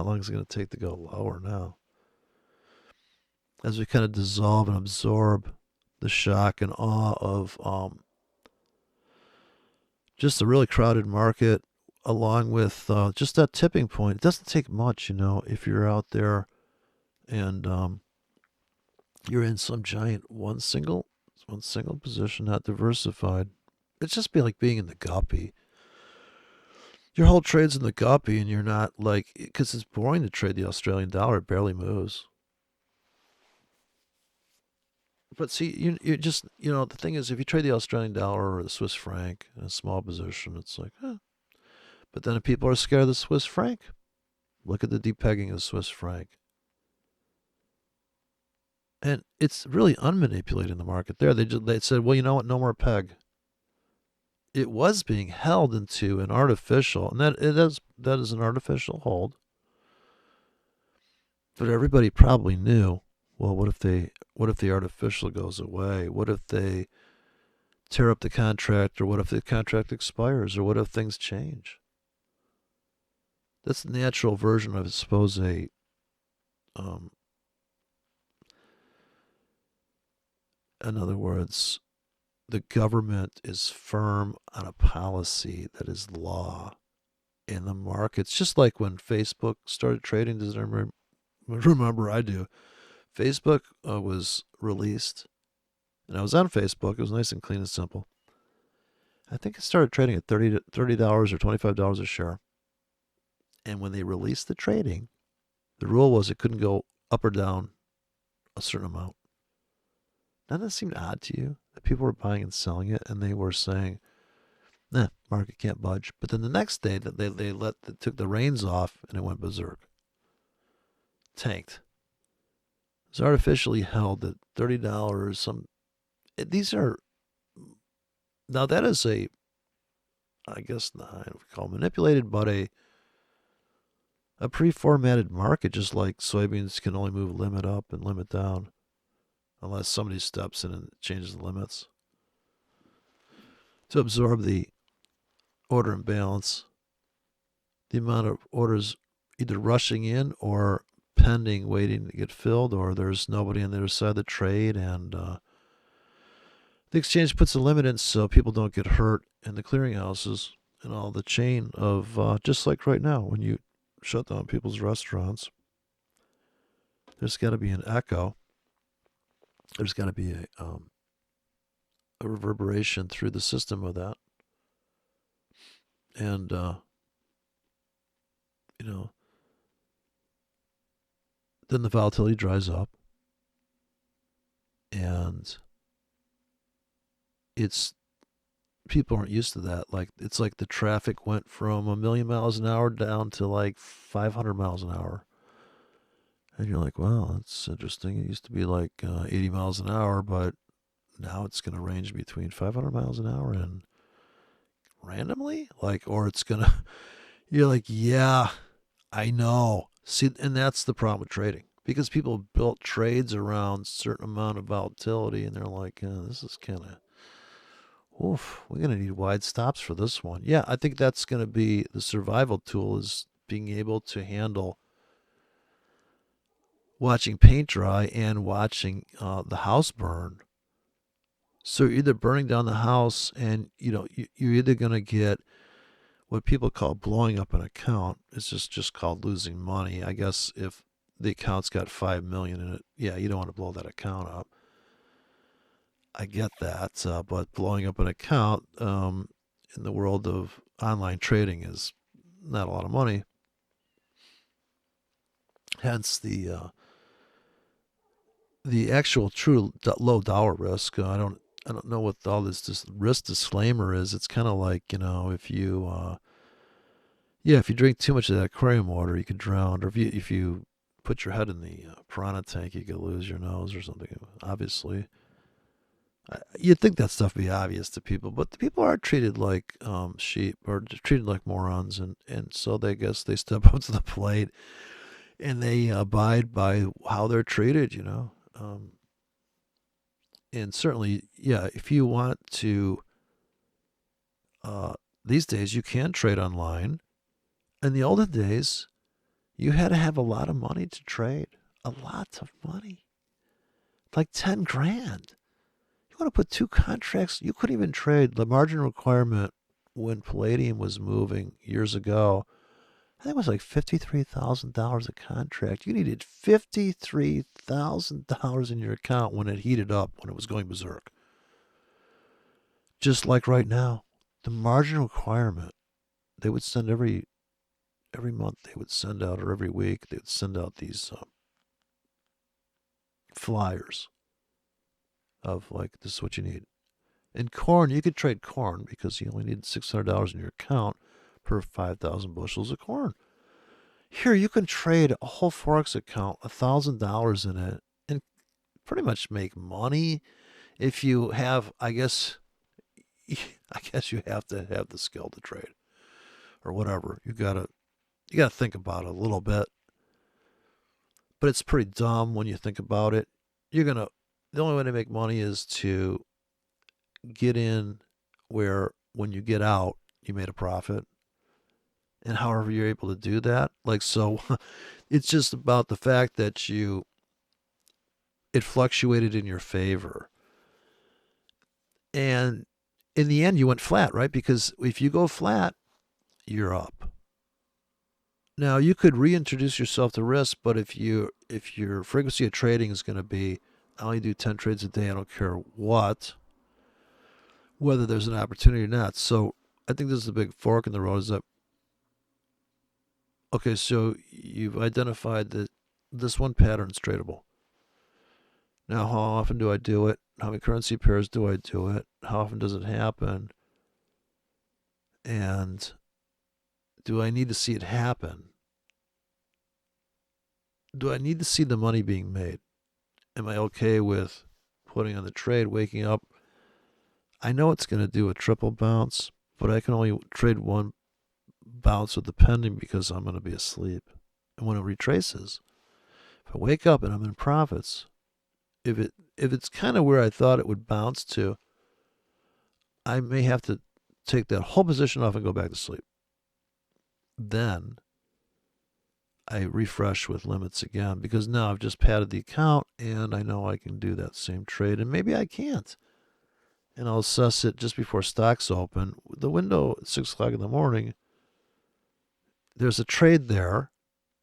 long is it going to take to go lower now? As we kind of dissolve and absorb the shock and awe of just a really crowded market, along with just that tipping point. It doesn't take much, if you're out there and you're in some giant one single position, not diversified. It's just be like being in the guppy. Your whole trade's in the guppy, and you're not like, because it's boring to trade the Australian dollar. It barely moves. But see, you just, the thing is, if you trade the Australian dollar or the Swiss franc in a small position, it's like, But then if people are scared of the Swiss franc, look at the depegging of the Swiss franc. And it's really unmanipulating the market there. They said, well, you know what, no more peg. It was being held into an artificial, and that is an artificial hold. But everybody probably knew, well, what if the artificial goes away? What if they tear up the contract, or what if the contract expires, or what if things change? That's the natural version of, I suppose, a In other words, the government is firm on a policy that is law in the markets. Just like when Facebook started trading, does anyone remember? I do. Facebook was released, and I was on Facebook. It was nice and clean and simple. I think it started trading at $30 or $25 a share. And when they released the trading, the rule was it couldn't go up or down a certain amount. Doesn't that seem odd to you that people were buying and selling it, and they were saying, "Nah, market can't budge." But then the next day, that they took the reins off, and it went berserk, tanked. It's artificially held at $30. These are now that is I guess not we call manipulated, but a pre-formatted market, just like soybeans can only move limit up and limit down unless somebody steps in and changes the limits to absorb the order imbalance, the amount of orders either rushing in or pending, waiting to get filled, or there's nobody on the other side of the trade, and the exchange puts a limit in so people don't get hurt in the clearinghouses and all the chain of just like right now when you shut down people's restaurants. There's got to be an echo. There's got to be a reverberation through the system of that. And, then the volatility dries up. And people aren't used to that. Like, it's like the traffic went from 1,000,000 miles an hour down to like 500 miles an hour. And you're like, wow, that's interesting. It used to be like 80 miles an hour, but now it's going to range between 500 miles an hour and randomly, or it's going to, you're like, yeah, I know. See, and that's the problem with trading, because people built trades around a certain amount of volatility, and they're like, this is kind of, we're going to need wide stops for this one. Yeah, I think that's going to be the survival tool, is being able to handle watching paint dry and watching the house burn. So you're either burning down the house, and you're either going to get what people call blowing up an account. It's just called losing money. I guess if the account's got 5 million in it, yeah, you don't want to blow that account up. I get that, but blowing up an account in the world of online trading is not a lot of money. Hence the actual true low dollar risk. I don't know what all this risk disclaimer is. It's kind of like, if you if you drink too much of that aquarium water, you could drown, or if you put your head in the piranha tank, you could lose your nose or something. Obviously, you'd think that stuff would be obvious to people, but the people are treated like sheep, or treated like morons, and so I guess they step up to the plate and they abide by how they're treated, and certainly, yeah, if you want to, these days you can trade online. In the olden days, you had to have a lot of money to trade. A lot of money. Like 10 grand. You want to put 2 contracts, you couldn't even trade. The margin requirement when palladium was moving years ago, I think it was like $53,000 a contract. You needed $53,000 in your account when it heated up, when it was going berserk. Just like right now, the margin requirement, they would send every month, they would send out, or every week, they would send out these flyers of like, this is what you need. In corn, you could trade corn because you only need $600 in your account per 5,000 bushels of corn. Here, you can trade a whole forex account, $1,000 in it, and pretty much make money if you have, I guess you have to have the skill to trade, or whatever. You gotta think about it a little bit, but it's pretty dumb when you think about it. The only way to make money is to get in where when you get out, you made a profit. And however you're able to do that, so it's just about the fact that it fluctuated in your favor. And in the end, you went flat, right? Because if you go flat, you're up. Now you could reintroduce yourself to risk, but if your frequency of trading is going to be, I only do 10 trades a day, I don't care what, whether there's an opportunity or not. So I think this is a big fork in the road. Is that okay? So you've identified that this one pattern is tradable. Now, how often do I do it? How many currency pairs do I do it? How often does it happen? And do I need to see it happen? Do I need to see the money being made? Am I okay with putting on the trade, waking up? I know it's going to do a triple bounce, but I can only trade one bounce with the pending because I'm going to be asleep. And when it retraces, if I wake up and I'm in profits, if it's kind of where I thought it would bounce to, I may have to take that whole position off and go back to sleep. Then I refresh with limits again because now I've just padded the account and I know I can do that same trade, and maybe I can't. And I'll assess it just before stocks open. The window at 6 o'clock in the morning, there's a trade there,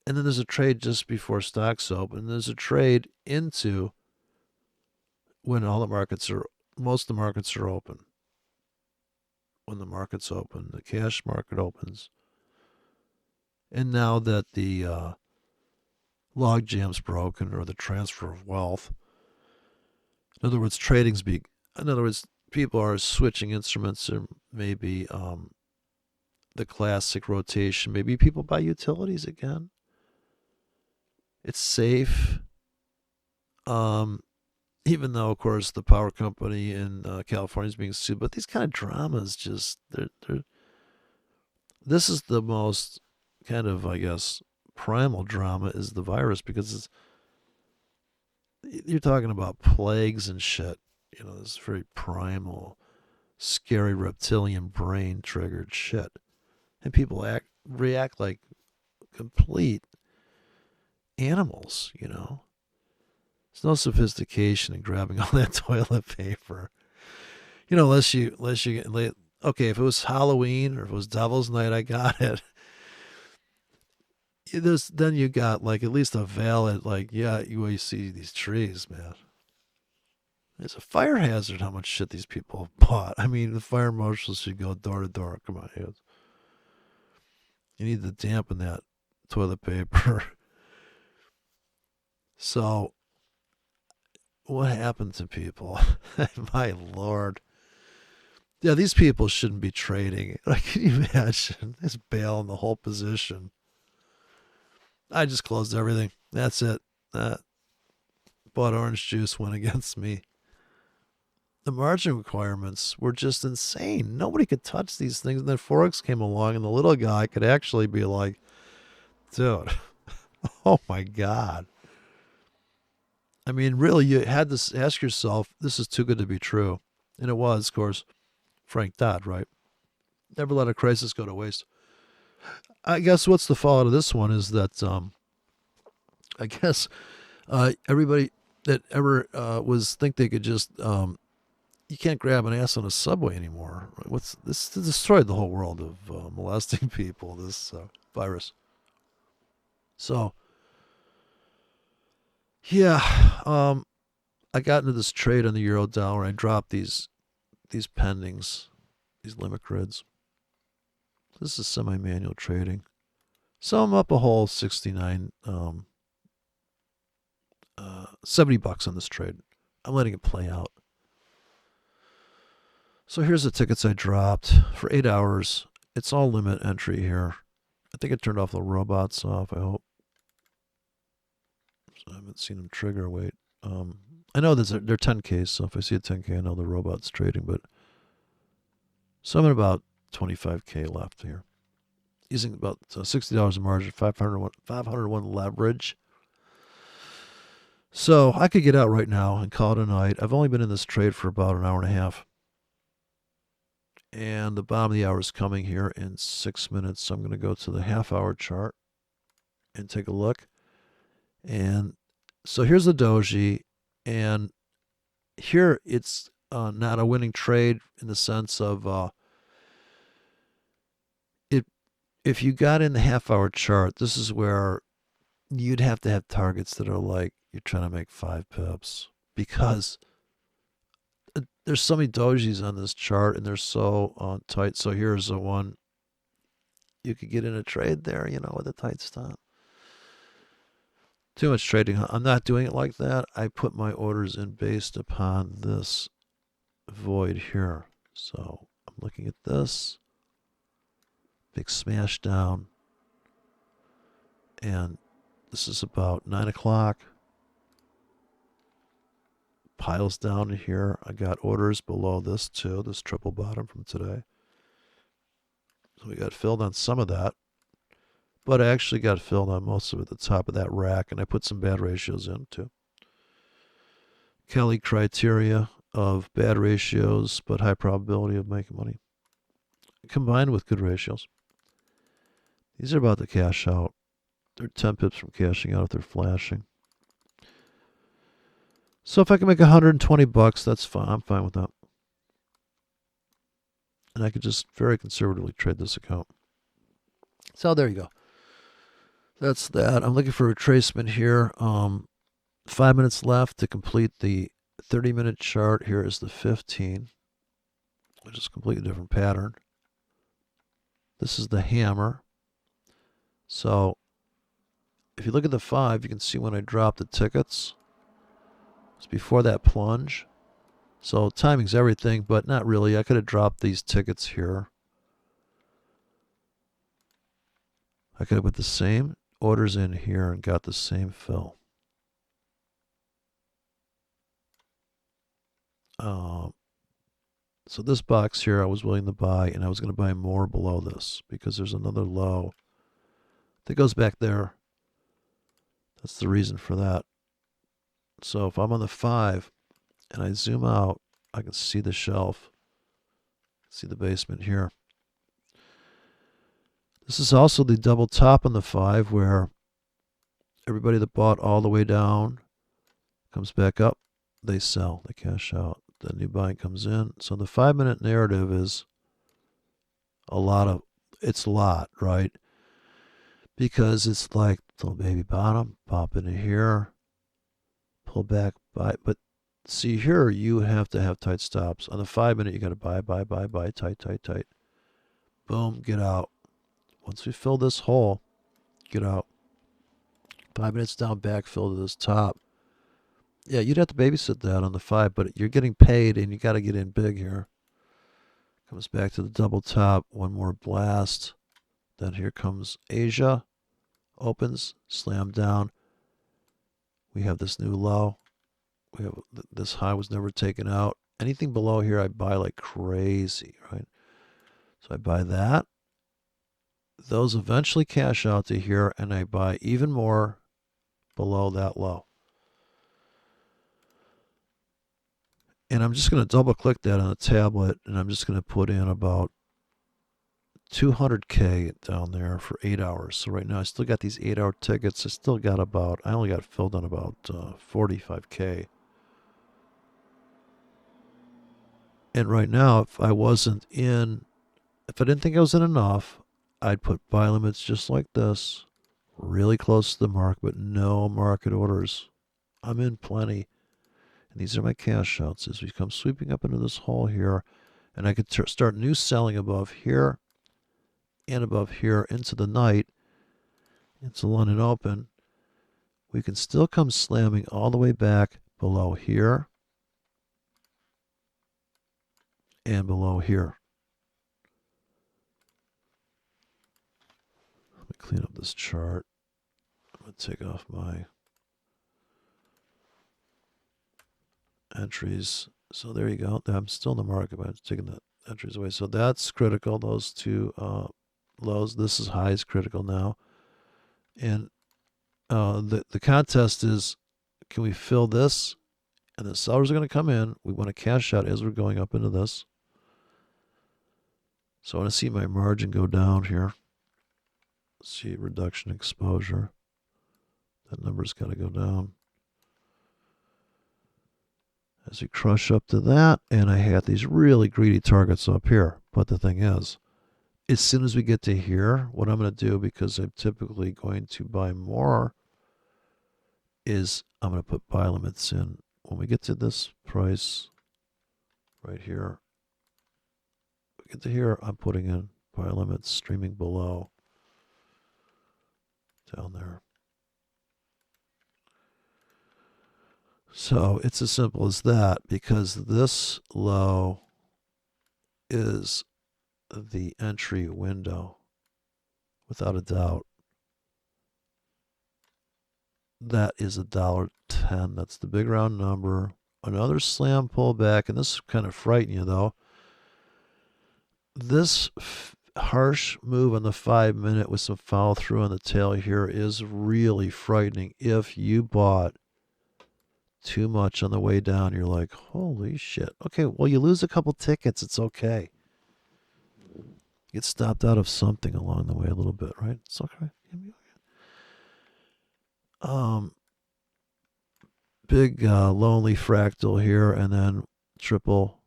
and then there's a trade just before stocks open. There's a trade into when all the markets are, most of the markets are open. When the market's open, the cash market opens. And now that the log jam's broken, or the transfer of wealth, in other words, people are switching instruments, or maybe the classic rotation. Maybe people buy utilities again. It's safe. Even though, of course, the power company in California is being sued. But these kind of dramas just, this is the most kind of, I guess, primal drama is the virus, because you're talking about plagues and shit. This very primal, scary reptilian brain triggered shit. And people react like complete animals, There's no sophistication in grabbing all that toilet paper. Unless you get, okay, if it was Halloween or if it was Devil's Night, I got it. Then you got like at least a valid, like, yeah, you see these trees, man. It's a fire hazard how much shit these people have bought. I mean, the fire marshals should go door to door. Come on, you need to dampen that toilet paper. So, what happened to people? My Lord. Yeah, these people shouldn't be trading. Like, can you imagine? Just bailing the whole position. I just closed everything. That's it. Bought orange juice, went against me. The margin requirements were just insane. Nobody could touch these things. And then forex came along, and the little guy could actually be like, dude, oh my God. I mean, really, you had to ask yourself, this is too good to be true. And it was, of course, Frank Dodd, right? Never let a crisis go to waste. I guess what's the fallout of this one is that I guess everybody that ever think they could just you can't grab an ass on a subway anymore. What's this? Destroyed the whole world of molesting people. This virus. So yeah, I got into this trade on the euro dollar. I dropped these pendings, these limit grids. This is semi-manual trading. So I'm up a whole 69, $70 on this trade. I'm letting it play out. So here's the tickets I dropped for 8 hours. It's all limit entry here. I think I turned off the robots off, I hope. So I haven't seen them trigger. Wait. I know they're 10Ks, so if I see a 10K, I know the robot's trading, but so I'm at about 25K left here. Using about $60 in margin, 501 leverage. So I could get out right now and call it a night. I've only been in this trade for about an hour and a half. And the bottom of the hour is coming here in 6 minutes. So I'm going to go to the half-hour chart and take a look. And so here's the doji. And here it's not a winning trade in the sense of it. If you got in the half-hour chart, this is where you'd have to have targets that are like you're trying to make 5 pips because there's so many dojis on this chart and they're so tight. So here's the one you could get in a trade there, with a tight stop. Too much trading. I'm not doing it like that. I put my orders in based upon this void here. So I'm looking at this big smash down, and this is about 9 o'clock. Piles down here. I got orders below this too, this triple bottom from today. So we got filled on some of that, but I actually got filled on most of it at the top of that rack, and I put some bad ratios in too. Kelly criteria of bad ratios but high probability of making money combined with good ratios. These are about to cash out. They're 10 pips from cashing out if they're flashing. So if I can make $120, that's fine. I'm fine with that. And I could just very conservatively trade this account. So there you go. That's that. I'm looking for a retracement here. 5 minutes left to complete the 30-minute chart. Here is the 15, which is a completely different pattern. This is the hammer. So if you look at the 5, you can see when I drop the tickets. It's before that plunge. So timing's everything, but not really. I could have dropped these tickets here. I could have put the same orders in here and got the same fill. So this box here I was willing to buy, and I was going to buy more below this because there's another low that goes back there. That's the reason for that. So if I'm on the 5 and I zoom out, I can see the shelf, see the basement here. This is also the double top on the 5 where everybody that bought all the way down comes back up, they sell, they cash out. The new buying comes in. So the 5-minute narrative is it's a lot, right? Because it's like little baby bottom, pop into here, pull back, buy. But see here, you have to have tight stops. On the 5-minute, you got to buy, tight. Boom, get out. Once we fill this hole, get out. 5 minutes down, back, fill to this top. Yeah, you'd have to babysit that on the 5, but you're getting paid and you got to get in big here. Comes back to the double top, one more blast. Then here comes Asia, opens, slam down. We have this new low. We have this high was never taken out. Anything below here, I buy like crazy, right? So I buy that. Those eventually cash out to here, and I buy even more below that low. And I'm just going to double click that on the tablet, and I'm just going to put in about 200K down there for 8 hours. So right now I still got these 8-hour tickets. I only got filled on about 45K. And right now, if I didn't think I was in enough, I'd put buy limits just like this, really close to the mark, but no market orders. I'm in plenty. And these are my cash outs as we come sweeping up into this hole here. And I could start new selling above here and above here into the night, into London Open. We can still come slamming all the way back below here and below here. Let me clean up this chart. I'm going to take off my entries. So there you go. I'm still in the market, but I'm taking the entries away. So that's critical, those two lows. This is high is critical now. And the contest is, can we fill this? And the sellers are going to come in. We want to cash out as we're going up into this. So I want to see my margin go down here. See reduction exposure. That number's got to go down. as we crush up to that, and I had these really greedy targets up here. But the thing is, as soon as we get to here, what I'm going to do, because I'm typically going to buy more, is I'm going to put buy limits in. When we get to this price right here, we get to here, I'm putting in buy limits streaming below, down there. So it's as simple as that, because this low is the entry window, without a doubt. That is $1.10. That's the big round number. Another slam pullback, and this is kind of frightening you though. This harsh move on the 5-minute with some follow through on the tail here is really frightening. If you bought too much on the way down, you're like, holy shit. Okay, well, you lose a couple tickets, it's okay. Get stopped out of something along the way a little bit, right? It's okay. Big lonely fractal here, and then triple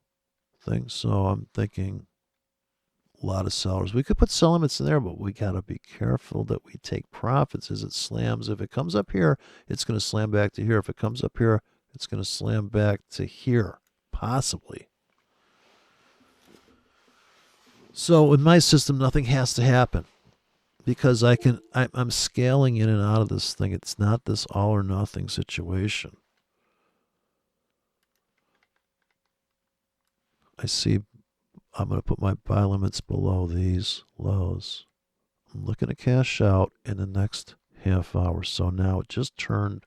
thing. So I'm thinking a lot of sellers. We could put sell limits in there, but we got to be careful that we take profits as it slams. If it comes up here, it's going to slam back to here. If it comes up here, it's going to slam back to here, possibly. So in my system, nothing has to happen, because I'm scaling in and out of this thing. It's not this all or nothing situation. I see I'm going to put my buy limits below these lows. I'm looking to cash out in the next half hour. So now it just turned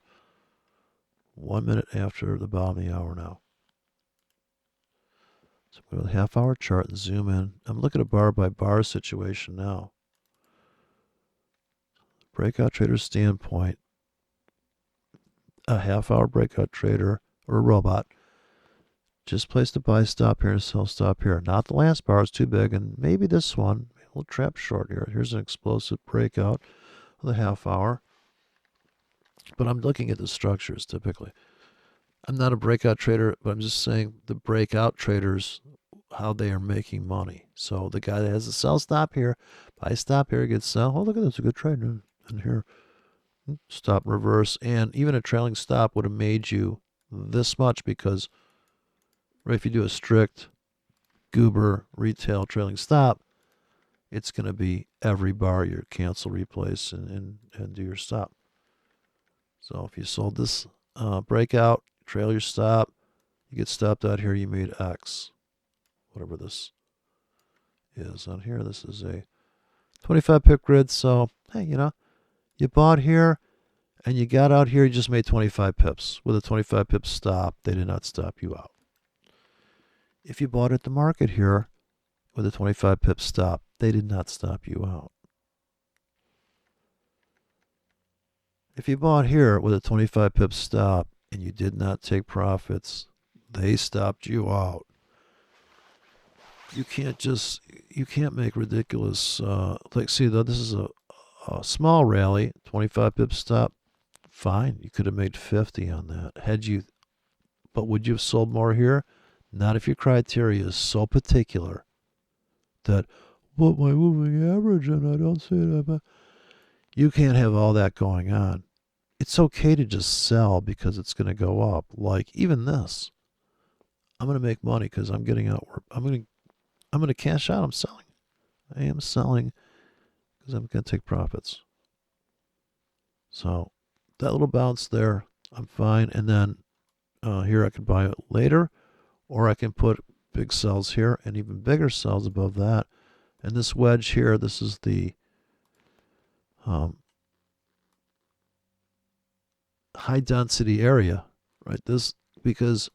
1 minute after the bottom of the hour now. So I'm going to the half hour chart and zoom in. I'm looking at a bar by bar situation now. Breakout trader standpoint. A half hour breakout trader or a robot just placed a buy stop here and sell stop here. Not the last bar is too big, and maybe this one. We'll trap short here. Here's an explosive breakout of the half hour. But I'm looking at the structures typically. I'm not a breakout trader, but I'm just saying the breakout traders, how they are making money. So the guy that has a sell stop here, buy stop here, gets sell. Oh, look at this, a good trade. And here, stop reverse. And even a trailing stop would have made you this much, because right, if you do a strict goober retail trailing stop, it's going to be every bar you cancel, replace, and do your stop. So if you sold this breakout, trail your stop, you get stopped out here, you made X. Whatever this is on here. This is a 25 pip grid. So, hey, you bought here and you got out here, you just made 25 pips. With a 25 pip stop, they did not stop you out. If you bought at the market here with a 25 pip stop, they did not stop you out. If you bought here with a 25 pip stop and you did not take profits, they stopped you out. You can't make ridiculous, see though, this is a small rally, 25 pip stop, fine. You could have made 50 on that. But would you have sold more here? Not if your criteria is so particular that, what my moving average, and I don't see it. You can't have all that going on. It's okay to just sell because it's going to go up. Like even this, I'm going to make money because I'm getting out. I'm going to cash out. I'm selling. I am selling because I'm going to take profits. So that little bounce there, I'm fine. And then here I can buy it later, or I can put big sells here and even bigger sells above that. And this wedge here, this is the high density area, right? This, because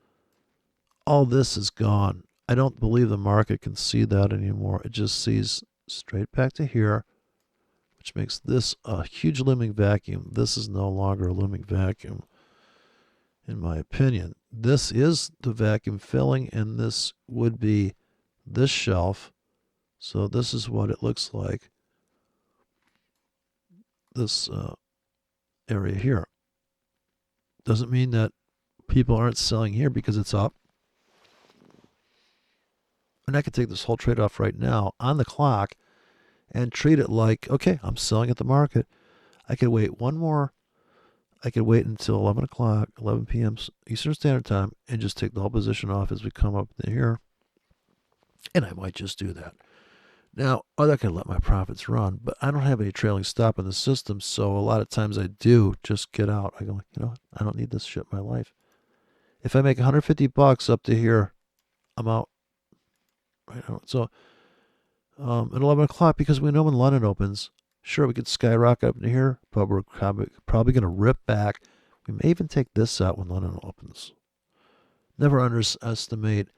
all this is gone. I don't believe the market can see that anymore. It just sees straight back to here, which makes this a huge looming vacuum. This is no longer a looming vacuum, in my opinion. This is the vacuum filling, and this would be this shelf. So this is what it looks like, this area here. Doesn't mean that People aren't selling here because it's up. And I could take this whole trade off right now on the clock and treat it like, okay, I'm selling at the market. I could wait I could wait until 11 o'clock, 11 p.m. Eastern Standard Time, and just take the whole position off as we come up to here. And I might just do that. Now, I can let my profits run, but I don't have any trailing stop in the system, so a lot of times I do just get out. I go, you know what? I don't need this shit in my life. If I make 150 bucks up to here, I'm out. Right now. So at 11 o'clock, because we know when London opens, sure, we could skyrocket up to here, but we're probably going to rip back. We may even take this out when London opens. Never underestimate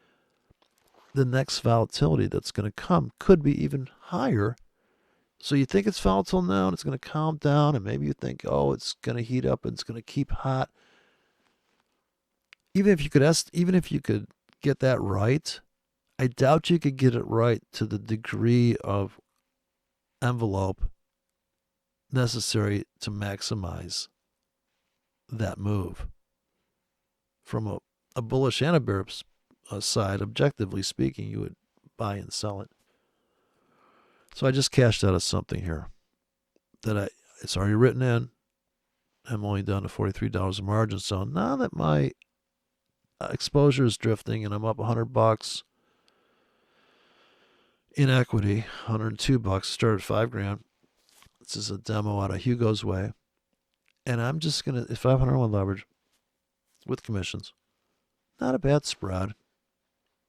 the next volatility that's going to come. Could be even higher. So you think it's volatile now and it's going to calm down, and maybe you think, oh, it's going to heat up and it's going to keep hot. Even if you could get that right, I doubt you could get it right to the degree of envelope necessary to maximize that move. From a bullish and a bearish side, objectively speaking, you would buy and sell it. So I just cashed out of something here that it's already written in. I'm only down to $43 of margin. So now that my exposure is drifting and I'm up $100 in equity, $102, started $5,000. This is a demo out of Hugo's Way. And I'm just going to, 501 leverage with commissions. Not a bad spread.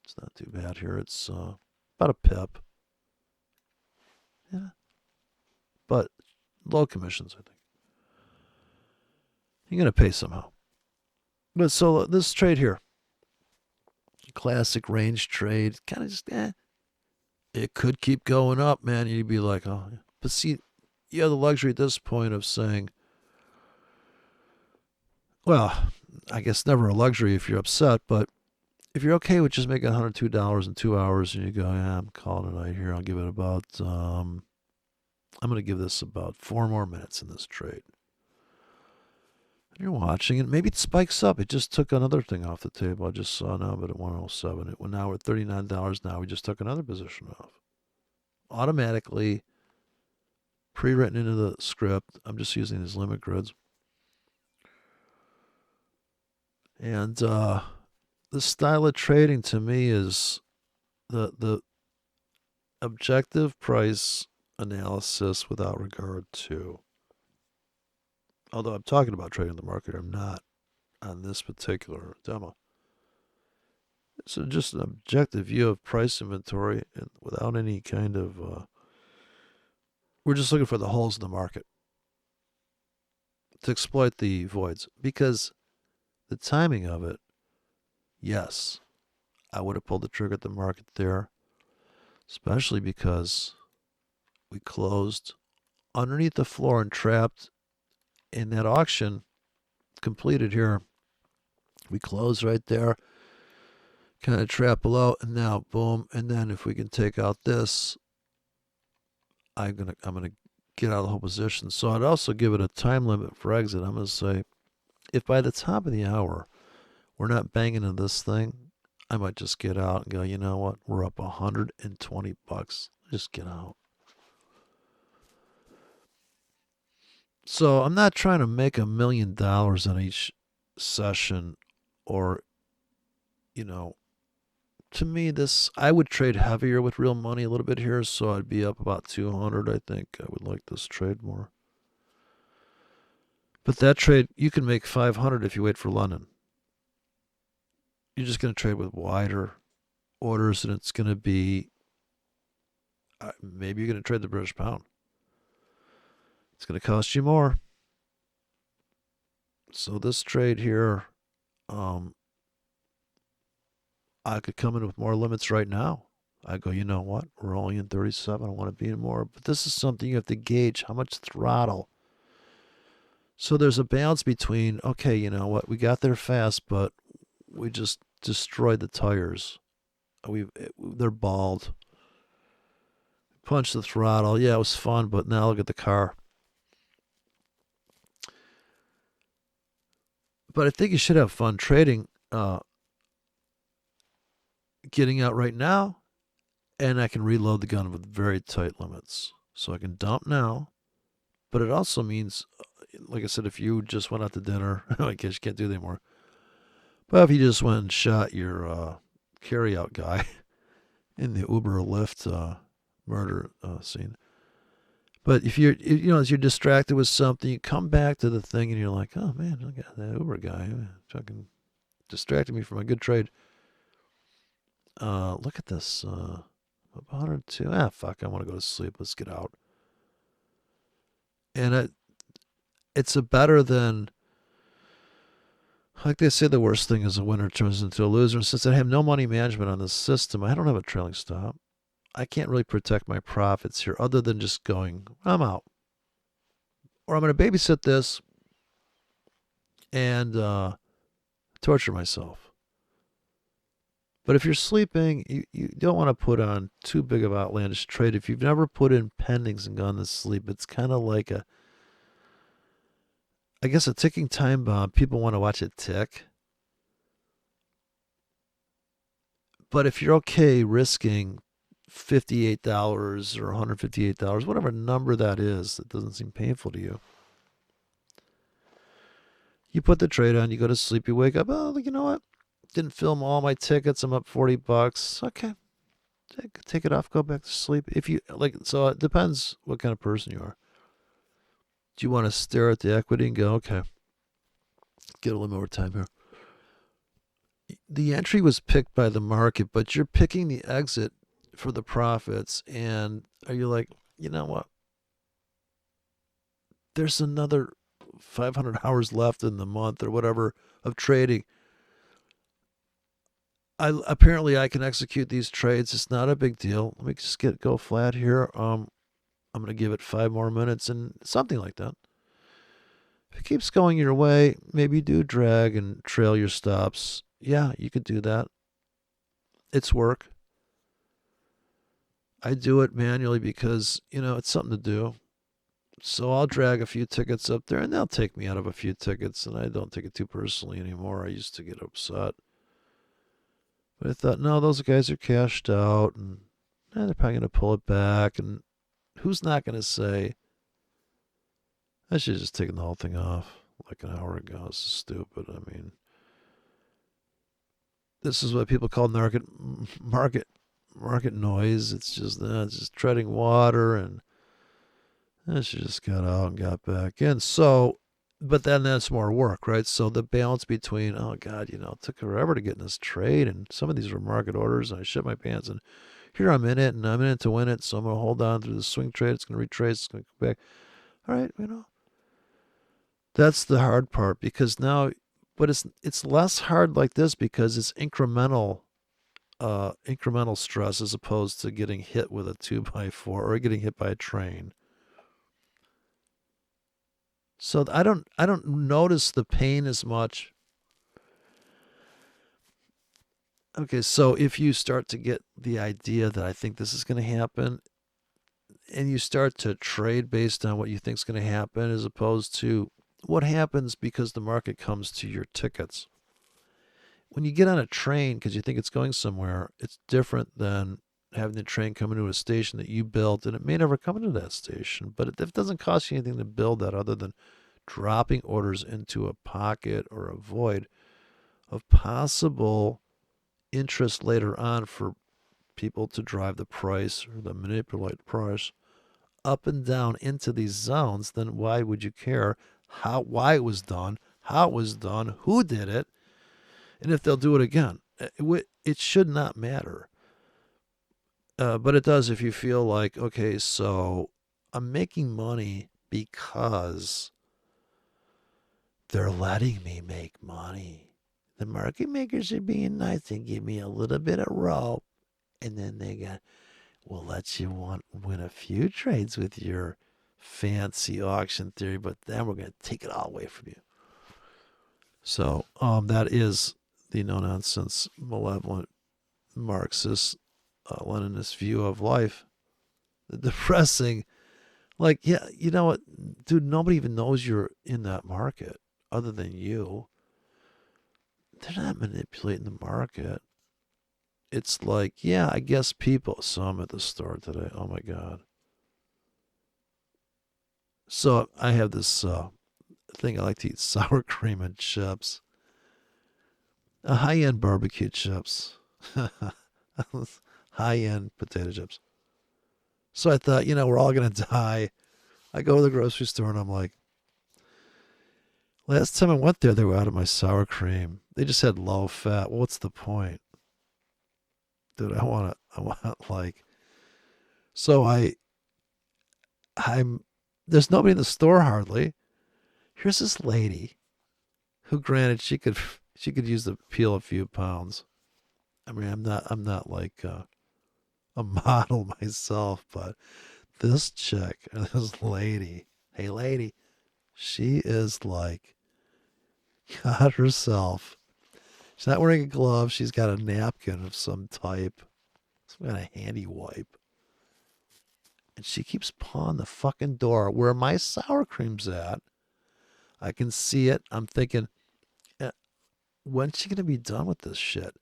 It's not too bad here. It's about a pip. Yeah. But low commissions, I think. You're going to pay somehow. But so this trade here, classic range trade, kind of just, it could keep going up, man. You'd be like, oh, but see, you have the luxury at this point of saying, well, I guess never a luxury if you're upset, but if you're okay with just making $102 in 2 hours and you go, yeah, I'm calling it a night here. I'll give it about, I'm going to give this about 4 more minutes in this trade. And you're watching it. Maybe it spikes up. It just took another thing off the table. I just saw now, but at 107. It went now we're at $39 now. We just took another position off. Automatically pre-written into the script. I'm just using these limit grids. And the style of trading to me is the objective price analysis without regard to, although I'm talking about trading the market, I'm not on this particular demo. It's just an objective view of price inventory and without any kind of, we're just looking for the holes in the market to exploit the voids. Because the timing of it, yes, I would have pulled the trigger at the market there, especially because we closed underneath the floor and trapped in that auction completed here. We closed right there, kind of trap below, and now boom. And then if we can take out this, I'm gonna get out of the whole position. So I'd also give it a time limit for exit. I'm gonna say, if by the top of the hour we're not banging into this thing, I might just get out and go, you know what? We're up $120. Just get out. So I'm not trying to make $1 million on each session, or, to me, I would trade heavier with real money a little bit here, so I'd be up about 200. I think I would like this trade more. But that trade, you can make 500 if you wait for London. You're just going to trade with wider orders, and it's going to be, maybe you're going to trade the British pound. It's going to cost you more. So this trade here, I could come in with more limits right now. I go, you know what? We're only in 37. I want to be in more. But this is something you have to gauge. How much throttle? So there's a balance between, okay, you know what? We got there fast, but we just destroyed the tires. They're bald. Punch the throttle. Yeah, it was fun, but now look at the car. But I think you should have fun trading, getting out right now, and I can reload the gun with very tight limits. So I can dump now, but it also means, like I said, if you just went out to dinner, I guess you can't do that anymore. But if you just went and shot your carry-out guy in the Uber or Lyft murder scene. But if as you're distracted with something, you come back to the thing and you're like, oh man, look at that Uber guy, fucking distracted me from a good trade. Look at this, 102. Fuck, I want to go to sleep. Let's get out. And it's a better than, like they say, the worst thing is a winner turns into a loser. And since I have no money management on this system, I don't have a trailing stop. I can't really protect my profits here other than just going, I'm out. Or I'm going to babysit this and torture myself. But if you're sleeping, you don't want to put on too big of an outlandish trade. If you've never put in pendings and gone to sleep, it's kind of like a ticking time bomb. People want to watch it tick. But if you're okay risking $58 or $158, whatever number that is, that doesn't seem painful to you. You put the trade on, you go to sleep, you wake up, oh, you know what? Didn't film all my tickets, I'm up $40. Okay. Take it off, go back to sleep. If you like, so it depends what kind of person you are. Do you want to stare at the equity and go, okay, get a little more time here? The entry was picked by the market, but you're picking the exit for the profits. And are you like, you know what? There's another 500 hours left in the month or whatever of trading. Apparently I can execute these trades. It's not a big deal. Let me just go flat here. I'm going to give it 5 more minutes and something like that. If it keeps going your way, maybe do drag and trail your stops. Yeah, you could do that. It's work. I do it manually because, it's something to do. So I'll drag a few tickets up there and they'll take me out of a few tickets, and I don't take it too personally anymore. I used to get upset. But I thought, no, those guys are cashed out and they're probably going to pull it back. And who's not going to say, I should have just taken the whole thing off like an hour ago? This is stupid. I mean, this is what people call market noise. It's just treading water, and she just got out and got back in. So, but then that's more work, right? So the balance between, oh God, it took forever to get in this trade, and some of these were market orders, and I shit my pants, and here I'm in it, and I'm in it to win it, so I'm going to hold on through the swing trade. It's going to retrace, it's going to come back. All right, that's the hard part, because now, but it's less hard like this because it's incremental stress as opposed to getting hit with a 2x4 or getting hit by a train. So I don't notice the pain as much. Okay, so if you start to get the idea that I think this is going to happen, and you start to trade based on what you think is going to happen as opposed to what happens because the market comes to your tickets. When you get on a train because you think it's going somewhere, it's different than having the train come into a station that you built, and it may never come into that station, but it doesn't cost you anything to build that other than dropping orders into a pocket or a void of possible interest later on for people to drive the price or to manipulate the price up and down into these zones. Then why would you care why it was done, how it was done, who did it, and if they'll do it again? It should not matter. But it does if you feel like, okay, so I'm making money because they're letting me make money. The market makers are being nice. They give me a little bit of rope, and then we'll let you win a few trades with your fancy auction theory, but then we're going to take it all away from you. So that is the no-nonsense, malevolent, Marxist, Leninist view of life. The depressing, like, yeah, you know what, dude, nobody even knows you're in that market other than you. they're not manipulating the market. It's like, yeah, I guess people saw them at the store today. Oh my God. So I have this thing I like to eat sour cream and chips. High end barbecue chips. High end potato chips. So I thought, we're all going to die. I go to the grocery store and I'm like, last time I went there, they were out of my sour cream. They just had low fat. Well, what's the point? Dude, I want like, so I'm, there's nobody in the store hardly. Here's this lady who, granted, she could use to peel a few pounds. I mean, I'm not like a model myself, but this chick, this lady, hey lady, she is like God herself. She's not wearing a glove. She's got a napkin of some type, some kind of handy wipe. And she keeps pawing the fucking door where my sour cream's at. I can see it. I'm thinking, when's she going to be done with this shit?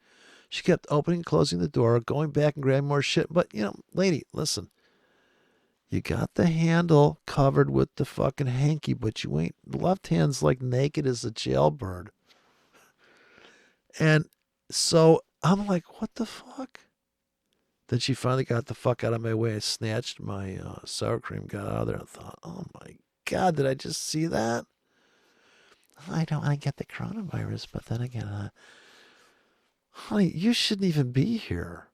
She kept opening and closing the door, going back and grabbing more shit. But, lady, listen. You got the handle covered with the fucking hanky, but you ain't. The left hand's like naked as a jailbird. And so I'm like, what the fuck? Then she finally got the fuck out of my way. I snatched my sour cream, got out of there, and thought, oh my God, did I just see that? I don't want to get the coronavirus, but then again, honey, you shouldn't even be here.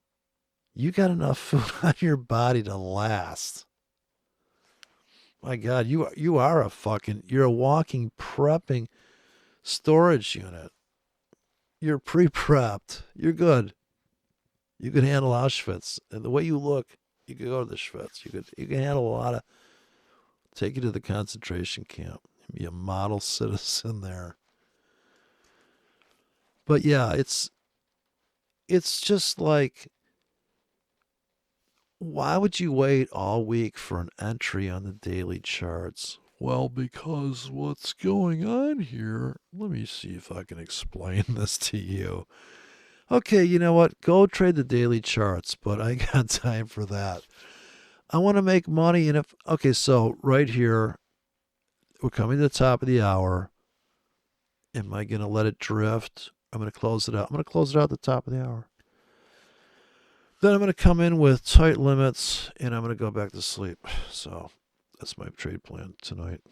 You got enough food on your body to last. My God, you are you're a walking prepping storage unit. You're pre-prepped. You're good. You could handle Auschwitz, and the way you look, you could go to the Schwitz. You could handle a lot of. Take you to the concentration camp. Be a model citizen there. But yeah, it's just like, why would you wait all week for an entry on the daily charts? Well, because what's going on here, let me see if I can explain this to you. Okay, you know what? Go trade the daily charts, but I ain't got time for that. I want to make money, and okay, so right here, we're coming to the top of the hour. Am I going to let it drift? I'm going to close it out. I'm going to close it out at the top of the hour. Then I'm going to come in with tight limits, and I'm going to go back to sleep. So that's my trade plan tonight.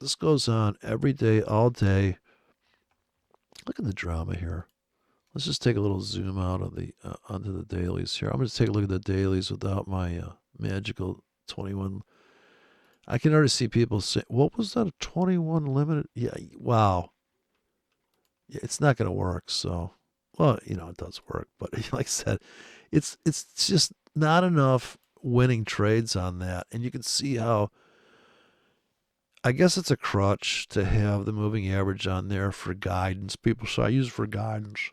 This goes on every day, all day. Look at the drama here. Let's just take a little zoom out of the onto the dailies here. I'm going to take a look at the dailies without my magical 21. I can already see people say, "What was that? A 21 limited?" Yeah, wow. Yeah, it's not going to work. So, well, it does work, but like I said, it's just not enough winning trades on that, and you can see how. I guess it's a crutch to have the moving average on there for guidance. People say I use it for guidance.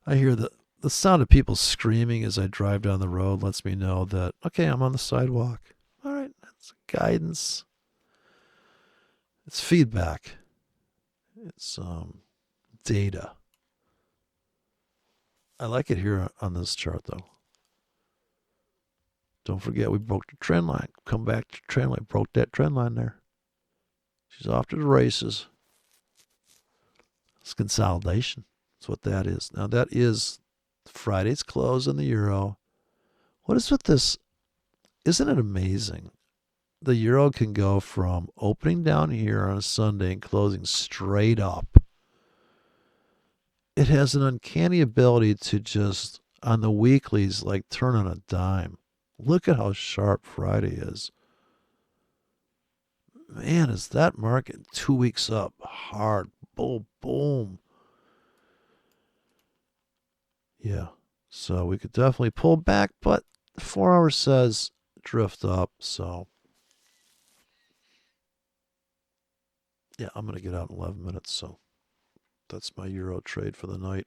I hear the sound of people screaming as I drive down the road lets me know that, okay, I'm on the sidewalk. All right, that's guidance. It's feedback. It's data. I like it here on this chart, though. Don't forget, we broke the trend line. Come back to the trend line. Broke that trend line there. She's off to the races. It's consolidation. That's what that is. Now, that is Friday's close on the euro. What is with this? Isn't it amazing? The euro can go from opening down here on a Sunday and closing straight up. It has an uncanny ability to just, on the weeklies, like turn on a dime. Look at how sharp Friday is. Man, is that market 2 weeks up? Hard. Boom, boom. Yeah. So we could definitely pull back, but the 4 hour says drift up. So, yeah, I'm going to get out in 11 minutes. So that's my euro trade for the night.